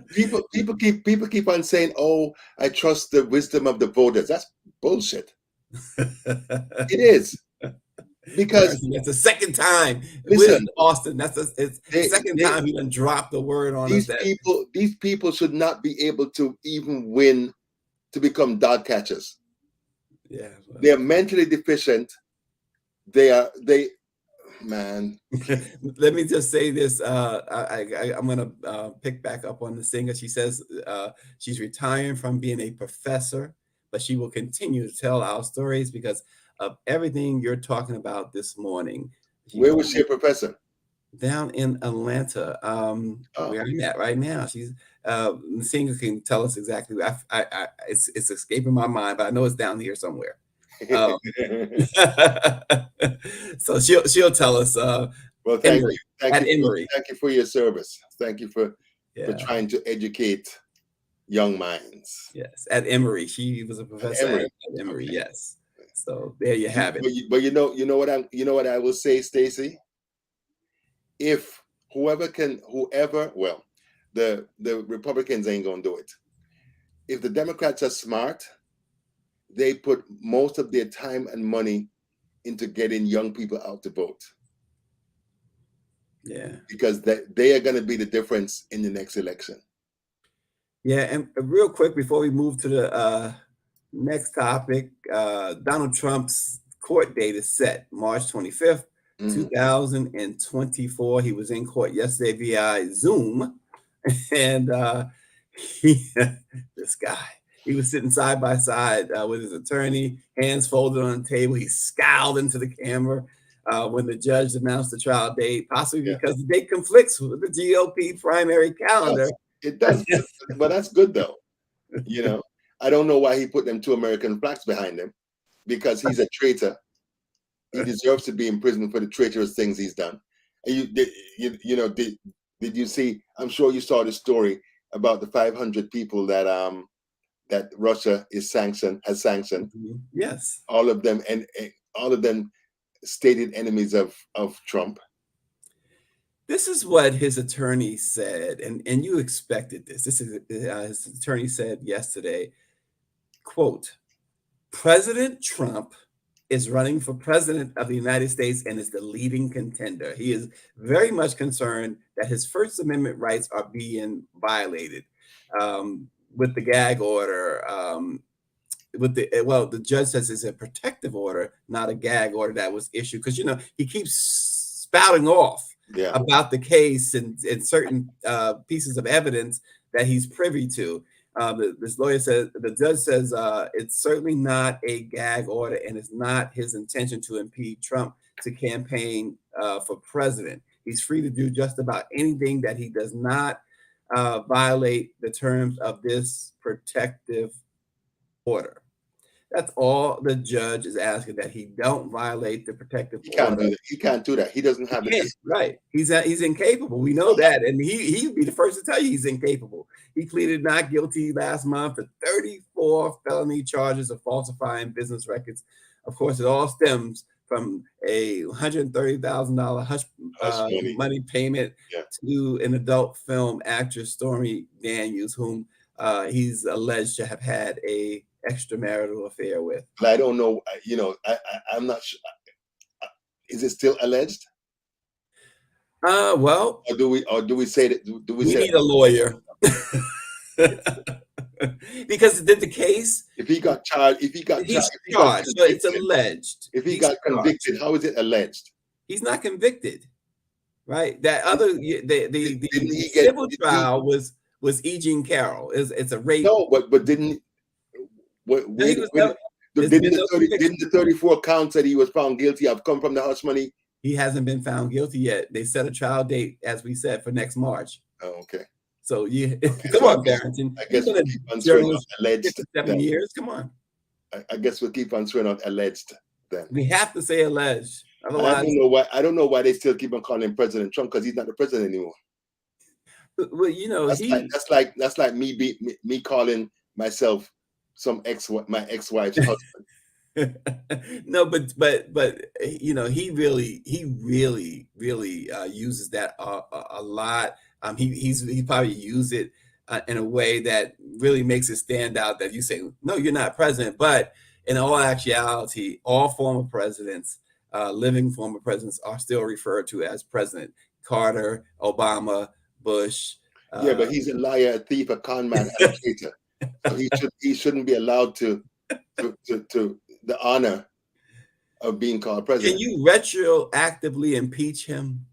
S2: people keep on saying, "Oh, I trust the wisdom of the voters." That's bullshit. It is, because
S1: that's the second time. Listen, Austin, that's the second time he done dropped the word on us.
S2: These people should not be able to even win to become dog catchers.
S1: Yeah, well.
S2: They're mentally deficient. Man.
S1: Let me just say this. I'm going to pick back up on the singer. She says she's retiring from being a professor, but she will continue to tell our stories because of everything you're talking about this morning.
S2: Where was she a professor?
S1: Down in Atlanta, where I'm at right now. She's the singer can tell us exactly. It's escaping my mind, but I know it's down here somewhere. So she'll tell us.
S2: Well, thank
S1: Emory,
S2: you,
S1: at Emory.
S2: Thank you for your service. Thank you for trying to educate young minds.
S1: Yes, at Emory. She was a professor at Emory. Okay. Yes. So there you have it.
S2: But you know what I will say, Stacy. If the Republicans ain't gonna do it. If the Democrats are smart, they put most of their time and money into getting young people out to vote.
S1: Yeah,
S2: because they are going to be the difference in the next election.
S1: Yeah, and real quick before we move to the next topic, Donald Trump's court date is set March 25th, 2024. He was in court yesterday via Zoom, and this guy, he was sitting side by side with his attorney, hands folded on the table. He scowled into the camera when the judge announced the trial date, possibly because the date conflicts with the GOP primary calendar.
S2: It does, but that's good though. You know, I don't know why he put them 2 American flags behind him, because he's a traitor. He deserves to be in prison for the traitorous things he's done. And did you see? I'm sure you saw the story about the 500 people that that Russia has sanctioned.
S1: Yes,
S2: all of them, and all of them stated enemies of Trump.
S1: This is what his attorney said, and you expected this. This is his attorney said yesterday, quote, President Trump is running for president of the United States and is the leading contender. He is very much concerned that his First Amendment rights are being violated with the gag order. The judge says it's a protective order, not a gag order that was issued, because he keeps spouting off about the case and certain pieces of evidence that he's privy to. This lawyer says, the judge says it's certainly not a gag order, and it's not his intention to impede Trump to campaign for president. He's free to do just about anything that he does not violate the terms of this protective order. That's all the judge is asking, that he don't violate the protective order.
S2: He can't do that. He doesn't have the
S1: right. He's incapable. We know that, and he'd be the first to tell you he's incapable. He pleaded not guilty last month to 34 felony charges of falsifying business records. Of course, it all stems from a $130,000 hush money payment to an adult film actress, Stormy Daniels, whom he's alleged to have had a extramarital affair with.
S2: But I don't know. I'm not sure. Is it still alleged?
S1: Well,
S2: or do we say that? Do we say
S1: need a lawyer? Because the case,
S2: if he got charged,
S1: so it's alleged.
S2: If he got convicted, how is it alleged?
S1: He's not convicted, right? That other the civil trial was E. Jean Carroll. It's a rape.
S2: No, but didn't. Didn't the 34 counts that he was found guilty of come from the hush money?
S1: He hasn't been found guilty yet. They set a trial date, as we said, for next March.
S2: Oh, okay.
S1: So come on, Barrington.
S2: I guess we'll keep on throwing out alleged.
S1: 7 years. Come on.
S2: I guess we'll keep on throwing out alleged then.
S1: We have to say alleged.
S2: Otherwise, I don't know why they still keep on calling him President Trump, because he's not the president anymore.
S1: Well,
S2: that's like me calling myself my ex-wife's husband.
S1: No, but he really uses that a lot. He probably used it in a way that really makes it stand out, that you say, no, you're not president. But in all actuality, all former presidents, living former presidents, are still referred to as president. Carter, Obama, Bush.
S2: But he's a liar, a thief, a con man, and a traitor. So he shouldn't be allowed to the honor of being called
S1: Can
S2: president.
S1: you retroactively impeach him?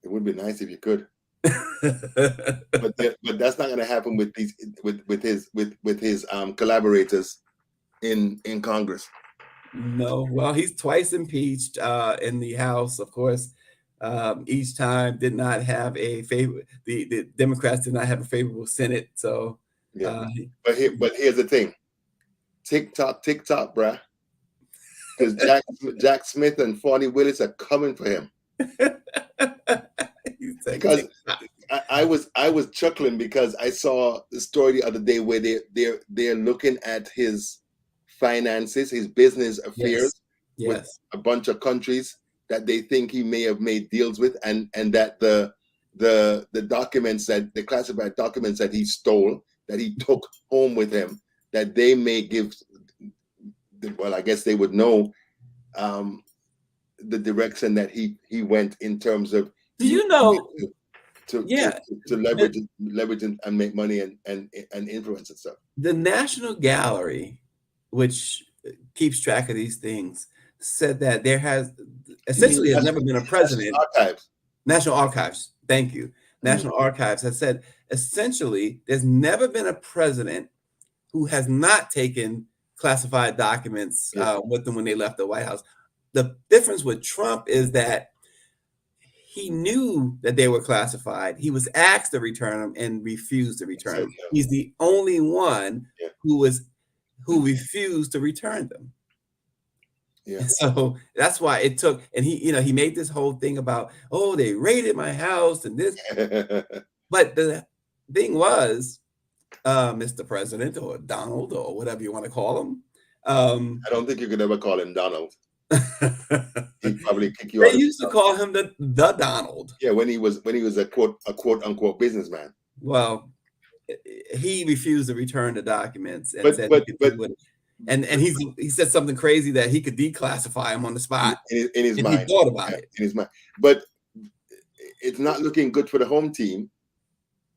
S2: It would be nice if you could. But that's not going to happen with these with his collaborators in Congress.
S1: No, well, he's twice impeached in the House, of course. Each time did not have a favor. The Democrats did not have a favorable Senate. So,
S2: yeah. But here's the thing: TikTok, bruh, because Jack Smith and Fonnie Willis are coming for him. Because I was chuckling because I saw the story the other day where they're looking at his finances, his business affairs with a bunch of countries that they think he may have made deals with, and that the documents, that the classified documents that he stole, that he took home with him, that they may give, well, I guess they would know the direction that he went in terms of,
S1: do you know,
S2: to leverage and make money and influence and stuff.
S1: The National Gallery, which keeps track of these things, said that there has essentially never been a president. National Archives. Thank you. National Archives has said essentially there's never been a president who has not taken classified documents with them when they left the White House. The difference with Trump is that he knew that they were classified. He was asked to return them and refused to return them. He's the only one who refused to return them. Yeah. So that's why it took, and he made this whole thing about, oh, they raided my house and this. But the thing was, Mr. President, or Donald, or whatever you want to call him.
S2: I don't think you could ever call him Donald. He'd probably kick you
S1: out.
S2: They
S1: used to call him the Donald.
S2: Yeah, when he was a quote unquote businessman.
S1: Well, he refused to return the documents and said he said something crazy that he could declassify him on the spot
S2: in his mind.
S1: He thought about it
S2: in his mind. But it's not looking good for the home team,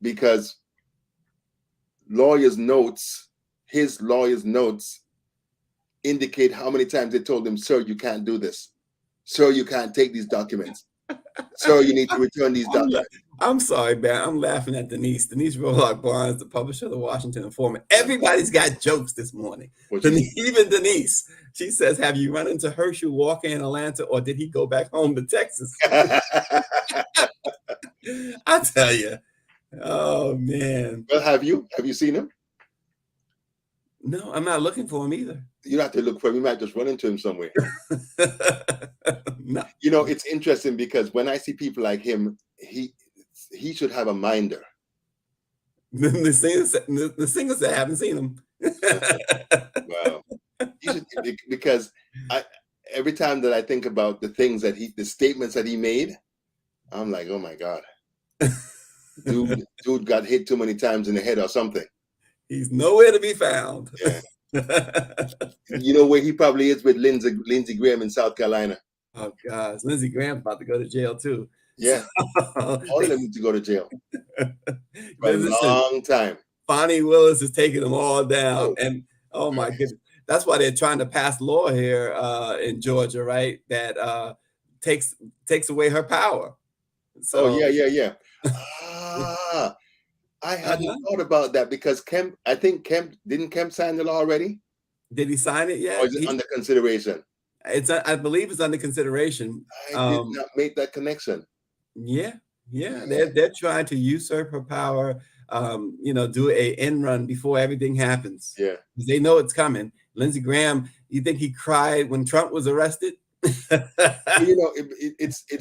S2: because his lawyer's notes indicate how many times they told him, sir, you can't do this. Sir, you can't take these documents. Sir, you need to return these documents.
S1: I'm sorry, man. I'm laughing at Denise. Denise Rolock Barnes, the publisher of the Washington Informant. Everybody's got jokes this morning. Even Denise. She says, have you run into Herschel Walker in Atlanta, or did he go back home to Texas? I tell you. Oh, man.
S2: Well, have you seen him?
S1: No, I'm not looking for him either.
S2: You don't have to look for him. You might just run into him somewhere.
S1: No.
S2: It's interesting because when I see people like him, he should have a minder.
S1: The singers that haven't seen him.
S2: Wow. Because every time that I think about the statements that he made, I'm like, oh my God. Dude got hit too many times in the head or something.
S1: He's nowhere to be found.
S2: Yeah. You know where he probably is? With Lindsey Graham in South Carolina.
S1: Oh gosh, Lindsey Graham's about to go to jail too.
S2: Yeah. All of them need to go to jail for a long time.
S1: Fonnie Willis is taking them all down. And oh my goodness. That's why they're trying to pass law here in Georgia, right? That takes away her power. So
S2: yeah. I hadn't thought about that, because Kemp didn't Kemp sign the law already?
S1: Did he sign it yet?
S2: Or is it under consideration?
S1: I believe it's under consideration.
S2: I did not make that connection.
S1: Yeah. They're trying to usurp her power. Do a end run before everything happens.
S2: Yeah,
S1: they know it's coming. Lindsey Graham, you think he cried when Trump was arrested?
S2: It's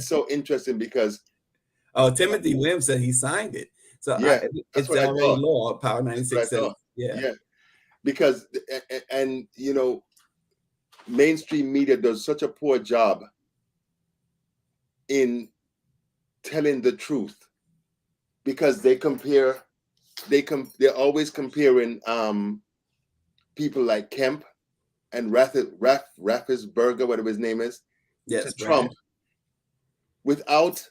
S2: so interesting because
S1: Timothy Williams said he signed it. So
S2: yeah,
S1: it's already law. Power 96 said.
S2: Yeah, because mainstream media does such a poor job in telling the truth, because they're always comparing people like Kemp and Raffensperger, whatever his name is, to Trump, without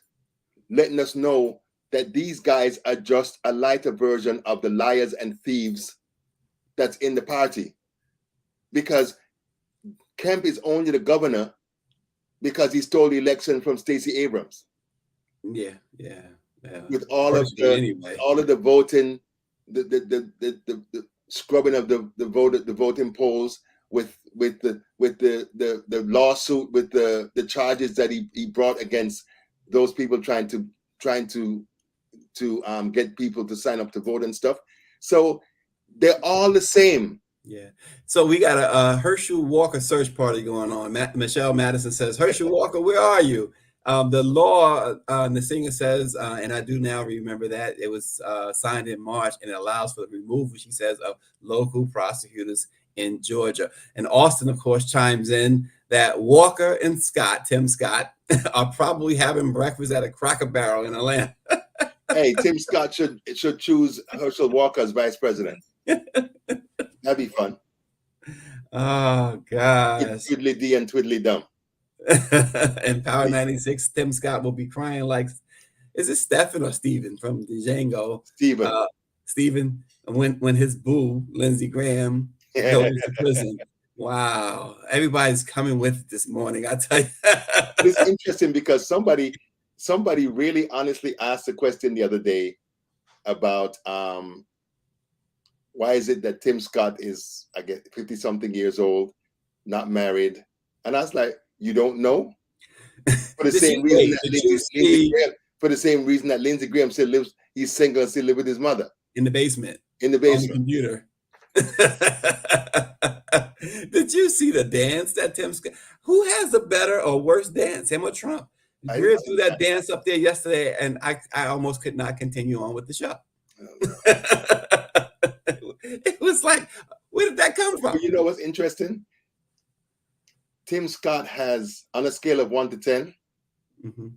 S2: letting us know that these guys are just a lighter version of the liars and thieves that's in the party, because Kemp is only the governor because he stole the election from Stacey Abrams.
S1: Yeah.
S2: With all of the voting, the scrubbing of the voting polls, with the lawsuit, with the charges that he brought against those people trying to get people to sign up to vote and stuff. So they're all the same.
S1: Yeah. So we got a Herschel Walker search party going on. Michelle Madison says, Herschel Walker, where are you? The law, Nsinga says, and I do now remember that it was signed in March, and it allows for the removal, she says, of local prosecutors in Georgia. And Austin, of course, chimes in that Walker and Tim Scott, are probably having breakfast at a Cracker Barrel in Atlanta.
S2: Hey, Tim Scott should choose Herschel Walker as vice president. That'd be fun.
S1: Oh, gosh.
S2: Twiddly D and Twiddly Dum.
S1: And Power 96, Tim Scott will be crying like, is it Stephen or Steven from Django? Steven, when his boo, Lindsey Graham, goes to prison. Wow. Everybody's coming with it this morning, I tell you.
S2: It's interesting because somebody really honestly asked a question the other day about why is it that Tim Scott is, I guess, 50-something years old, not married? And I was like, you don't know? For the same reason that Lindsey Graham still lives, he's single and still lives with his mother.
S1: In the basement.
S2: In the basement.
S1: On the computer. Did you see the dance that Tim Scott? Who has the better or worse dance, him or Trump? Greer threw that dance up there yesterday, and I almost could not continue on with the show. It was like, where did that come from?
S2: You know what's interesting? Tim Scott has, on a scale of 1 to 10,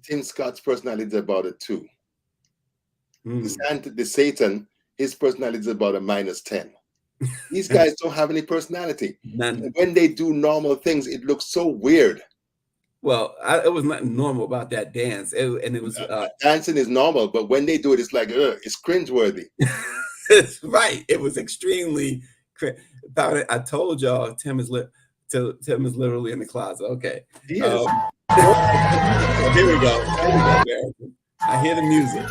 S2: Tim Scott's personality is about a 2. The Satan, his personality is about a -10. These guys don't have any personality. None. When they do normal things, it looks so weird.
S1: Well, it was nothing normal about that dance.
S2: Dancing is normal, but when they do it, it's like, it's cringeworthy.
S1: Right. It was extremely cringe. I told y'all Tim is literally in the closet. Okay.
S2: He is.
S1: Here we go. I hear the music.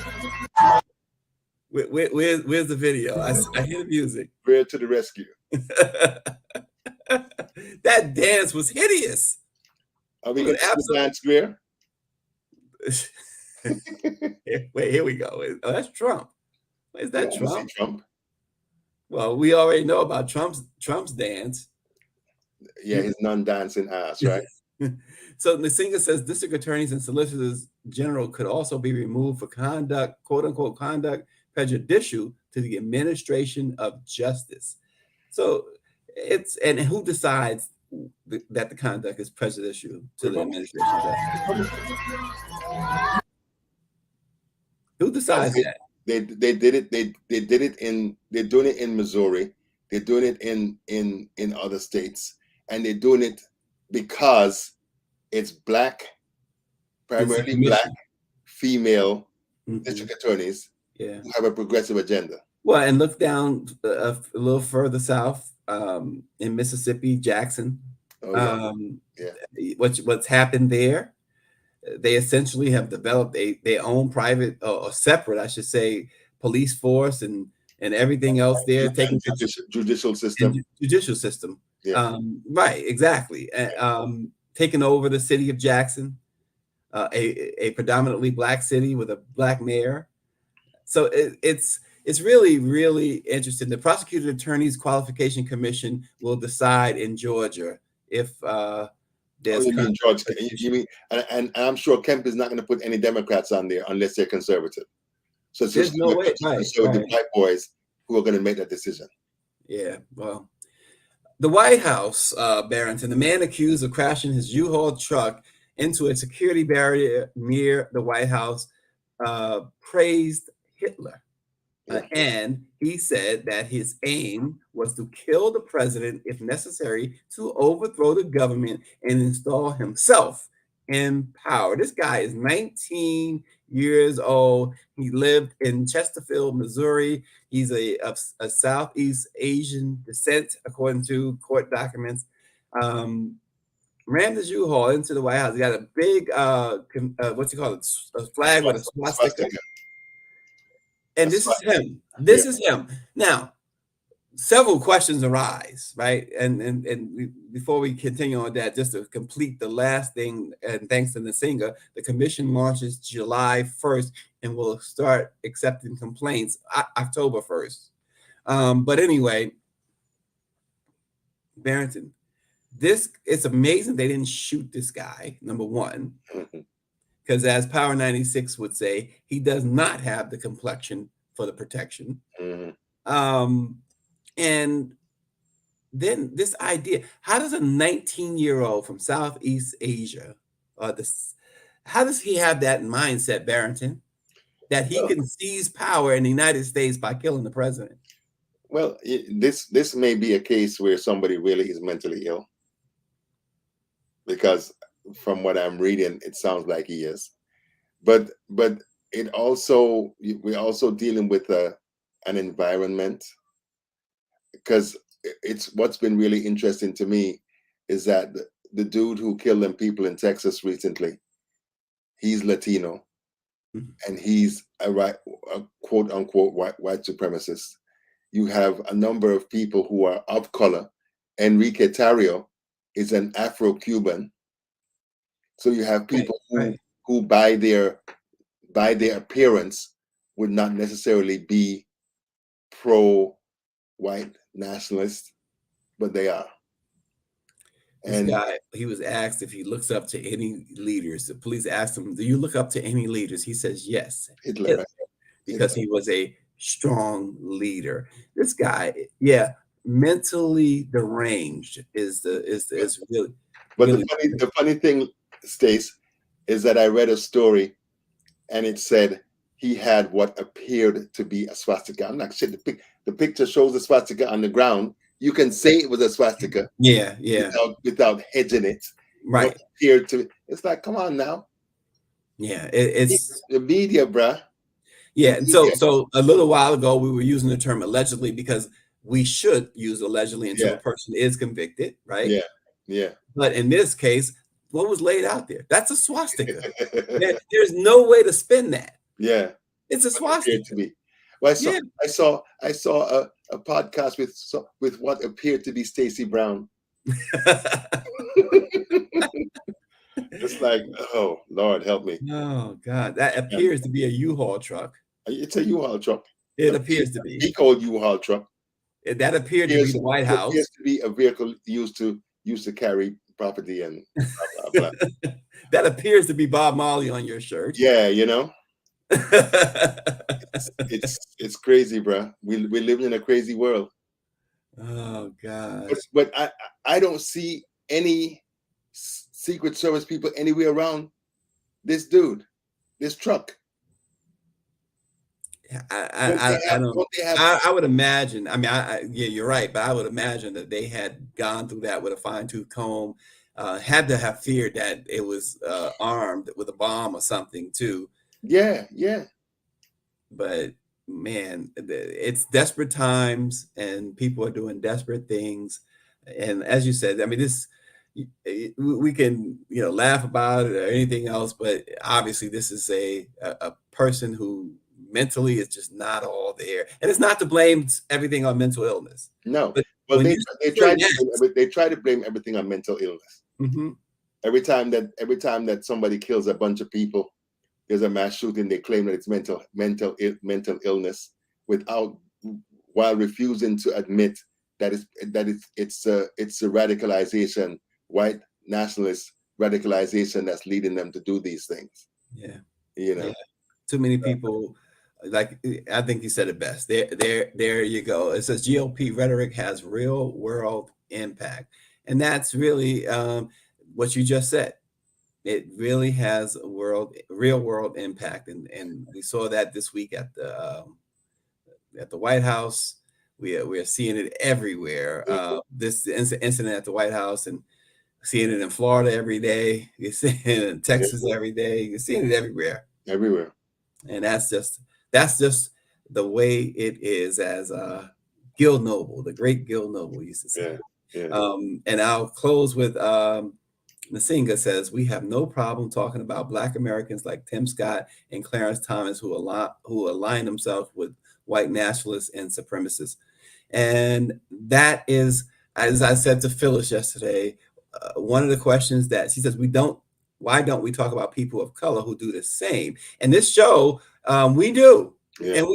S1: Where's the video? I hear the music.
S2: Greer to the rescue.
S1: That dance was hideous.
S2: Are we going to dance, Greer?
S1: Wait, here we go. Oh, that's Trump. Is that Trump?
S2: Trump?
S1: Well, we already know about Trump's dance.
S2: Yeah, his non-dancing ass, right?
S1: So Nsinga says district attorneys and solicitors general could also be removed for conduct, quote unquote, conduct prejudicial to the administration of justice. So and who decides that the conduct is prejudicial to the administration of justice? Who decides that?
S2: They did it. They're doing it in Missouri. They're doing it in other states, and they're doing it because it's black, primarily black, female district attorneys who have a progressive agenda.
S1: Well, and look down a little further south in Mississippi, Jackson. What's happened there? They essentially have developed their own private or separate, I should say, police force and everything else there. Taking
S2: judicial system.
S1: Judicial system. Yeah. Right, exactly. Taking over the city of Jackson, a predominantly black city with a black mayor. So it's really, really interesting. The Prosecutor Attorneys Qualification Commission will decide in Georgia if there's
S2: you mean, and I'm sure Kemp is not going to put any Democrats on there unless they're conservative. So it's just no way. Conservative black boys who are going to make that decision.
S1: Yeah, well, the White House, Barrington, the man accused of crashing his U-Haul truck into a security barrier near the White House praised Hitler. And he said that his aim was to kill the president if necessary to overthrow the government and install himself in power. This guy is 19 years old. He lived in Chesterfield, Missouri. He's a Southeast Asian descent, according to court documents. Ran his U-Haul into the White House. He got a big, what's he call it, a flag with a swastika. And this is him. This is him. Now, several questions arise, right? And before we continue on that, just to complete the last thing, and thanks to Nsinga, the commission launches July 1st and will start accepting complaints October 1st. But anyway, Barrington, it's amazing they didn't shoot this guy, number one, because as Power 96 would say, he does not have the complexion for the protection. And then this idea, how does a 19-year-old from Southeast Asia, how does he have that mindset, Barrington, that he can seize power in the United States by killing the president?
S2: Well, this may be a case where somebody really is mentally ill, because from what I'm reading, it sounds like he is. But it also, we're also dealing with an environment, because it's what's been really interesting to me is that the dude who killed them people in Texas recently, he's Latino, and he's a quote unquote white supremacist. You have a number of people who are of color. Enrique Tarrio is an Afro-Cuban. So you have people who by their appearance would not necessarily be pro-white nationalist, but they are.
S1: This guy, he was asked if he looks up to any leaders. The police asked him, "Do you look up to any leaders?" He says, "Yes, Hitler," because he was a strong leader. This guy, mentally deranged is really.
S2: But really the funny thing, Stace, is that I read a story, and it said he had what appeared to be a swastika. I'm not sure the picture shows the swastika on the ground. You can say it was a swastika.
S1: Yeah.
S2: Without hedging it.
S1: Right.
S2: What appeared to, it's like, come on now.
S1: Yeah, it's
S2: the media, bruh.
S1: Yeah, and so a little while ago we were using the term allegedly because we should use allegedly until a person is convicted, right?
S2: Yeah.
S1: But in this case, what was laid out there? That's a swastika. There's no way to spin that.
S2: Yeah,
S1: it's a swastika.
S2: To be. Well, I saw a podcast with what appeared to be Stacey Brown. It's like, oh Lord, help me.
S1: Oh God, that appears to be a U-Haul truck.
S2: It's a U-Haul truck.
S1: It appears to be.
S2: He called U-Haul truck.
S1: That appeared to be the White House.
S2: It appears to be a vehicle used to carry property and blah, blah, blah.
S1: That appears to be Bob Marley on your shirt.
S2: Yeah, you know. it's crazy, bro. We're living in a crazy world.
S1: Oh God.
S2: But I don't see any Secret Service people anywhere around this dude, this truck.
S1: I would imagine. I mean, yeah, you're right, but I would imagine that they had gone through that with a fine-tooth comb. Had to have feared that it was armed with a bomb or something too.
S2: Yeah.
S1: But man, it's desperate times, and people are doing desperate things. And as you said, I mean, we can laugh about it or anything else, but obviously this is a person who mentally is just not all there, and it's not to blame everything on mental illness.
S2: No, well, they try to blame everything on mental illness.
S1: Mm-hmm.
S2: Every time that somebody kills a bunch of people, there's a mass shooting. They claim that it's mental illness, while refusing to admit that it's a radicalization, white nationalist radicalization that's leading them to do these things.
S1: Yeah, too many people. Like I think you said it best. There you go. It says GOP rhetoric has real world impact, and that's really what you just said. It really has a real world impact, and we saw that this week at the White House. We are seeing it everywhere. This incident at the White House, and seeing it in Florida every day. You're seeing it in Texas every day. You're seeing it everywhere. And that's just the way it is, as Gil Noble, the great Gil Noble, used to say. And I'll close with Nasinga says, we have no problem talking about Black Americans like Tim Scott and Clarence Thomas who align themselves with white nationalists and supremacists. And that is, as I said to Phyllis yesterday, one of the questions that she says, why don't we talk about people of color who do the same? And this show, we do, and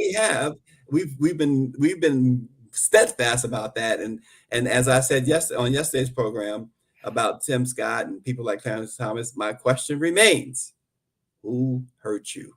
S1: we've been steadfast about that. And as I said on yesterday's program about Tim Scott and people like Clarence Thomas, my question remains: who hurt you?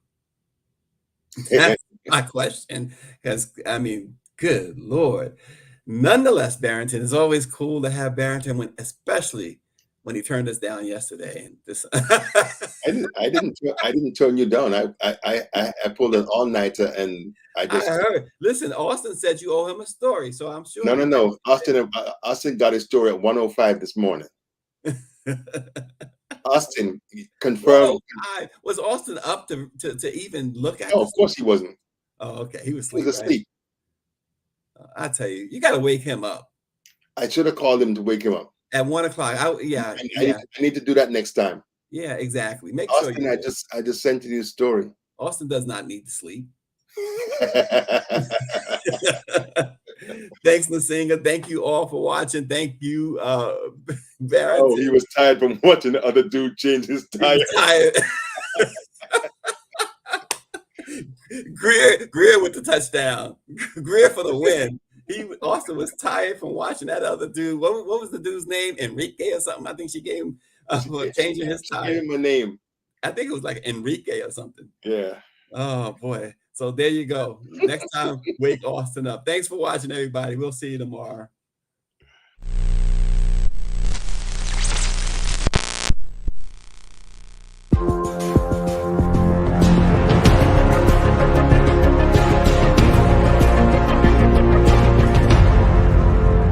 S1: That's my question, because I mean, good Lord. Nonetheless, Barrington, it's always cool to have Barrington, especially when he turned us down yesterday. And this
S2: I didn't turn you down. I pulled an all-nighter, and I
S1: heard. Listen, Austin said you owe him a story, so I'm sure.
S2: No. Austin got his story at 1:05 this morning. Austin confirmed.
S1: Was Austin up to even look at?
S2: Oh, of course he wasn't.
S1: Oh, okay. He was
S2: asleep. He was asleep.
S1: Right? I tell you, you got to wake him up.
S2: I should have called him to wake him up
S1: at 1 o'clock. I
S2: need to do that next time.
S1: Yeah, exactly. Make
S2: Austin,
S1: sure.
S2: I just sent you his story.
S1: Austin does not need to sleep. Thanks, Nasinga. Thank you all for watching. Thank you, Barrett.
S2: Oh, he was tired from watching the other dude change his tire.
S1: Greer with the touchdown. Greer for the win. Austin was tired from watching that other dude. What was the dude's name? Enrique or something? I think she gave him for changing his tire.
S2: She gave him a name.
S1: I think it was like Enrique or something.
S2: Yeah.
S1: Oh boy. So there you go. Next time, wake Austin up. Thanks for watching, everybody. We'll see you tomorrow.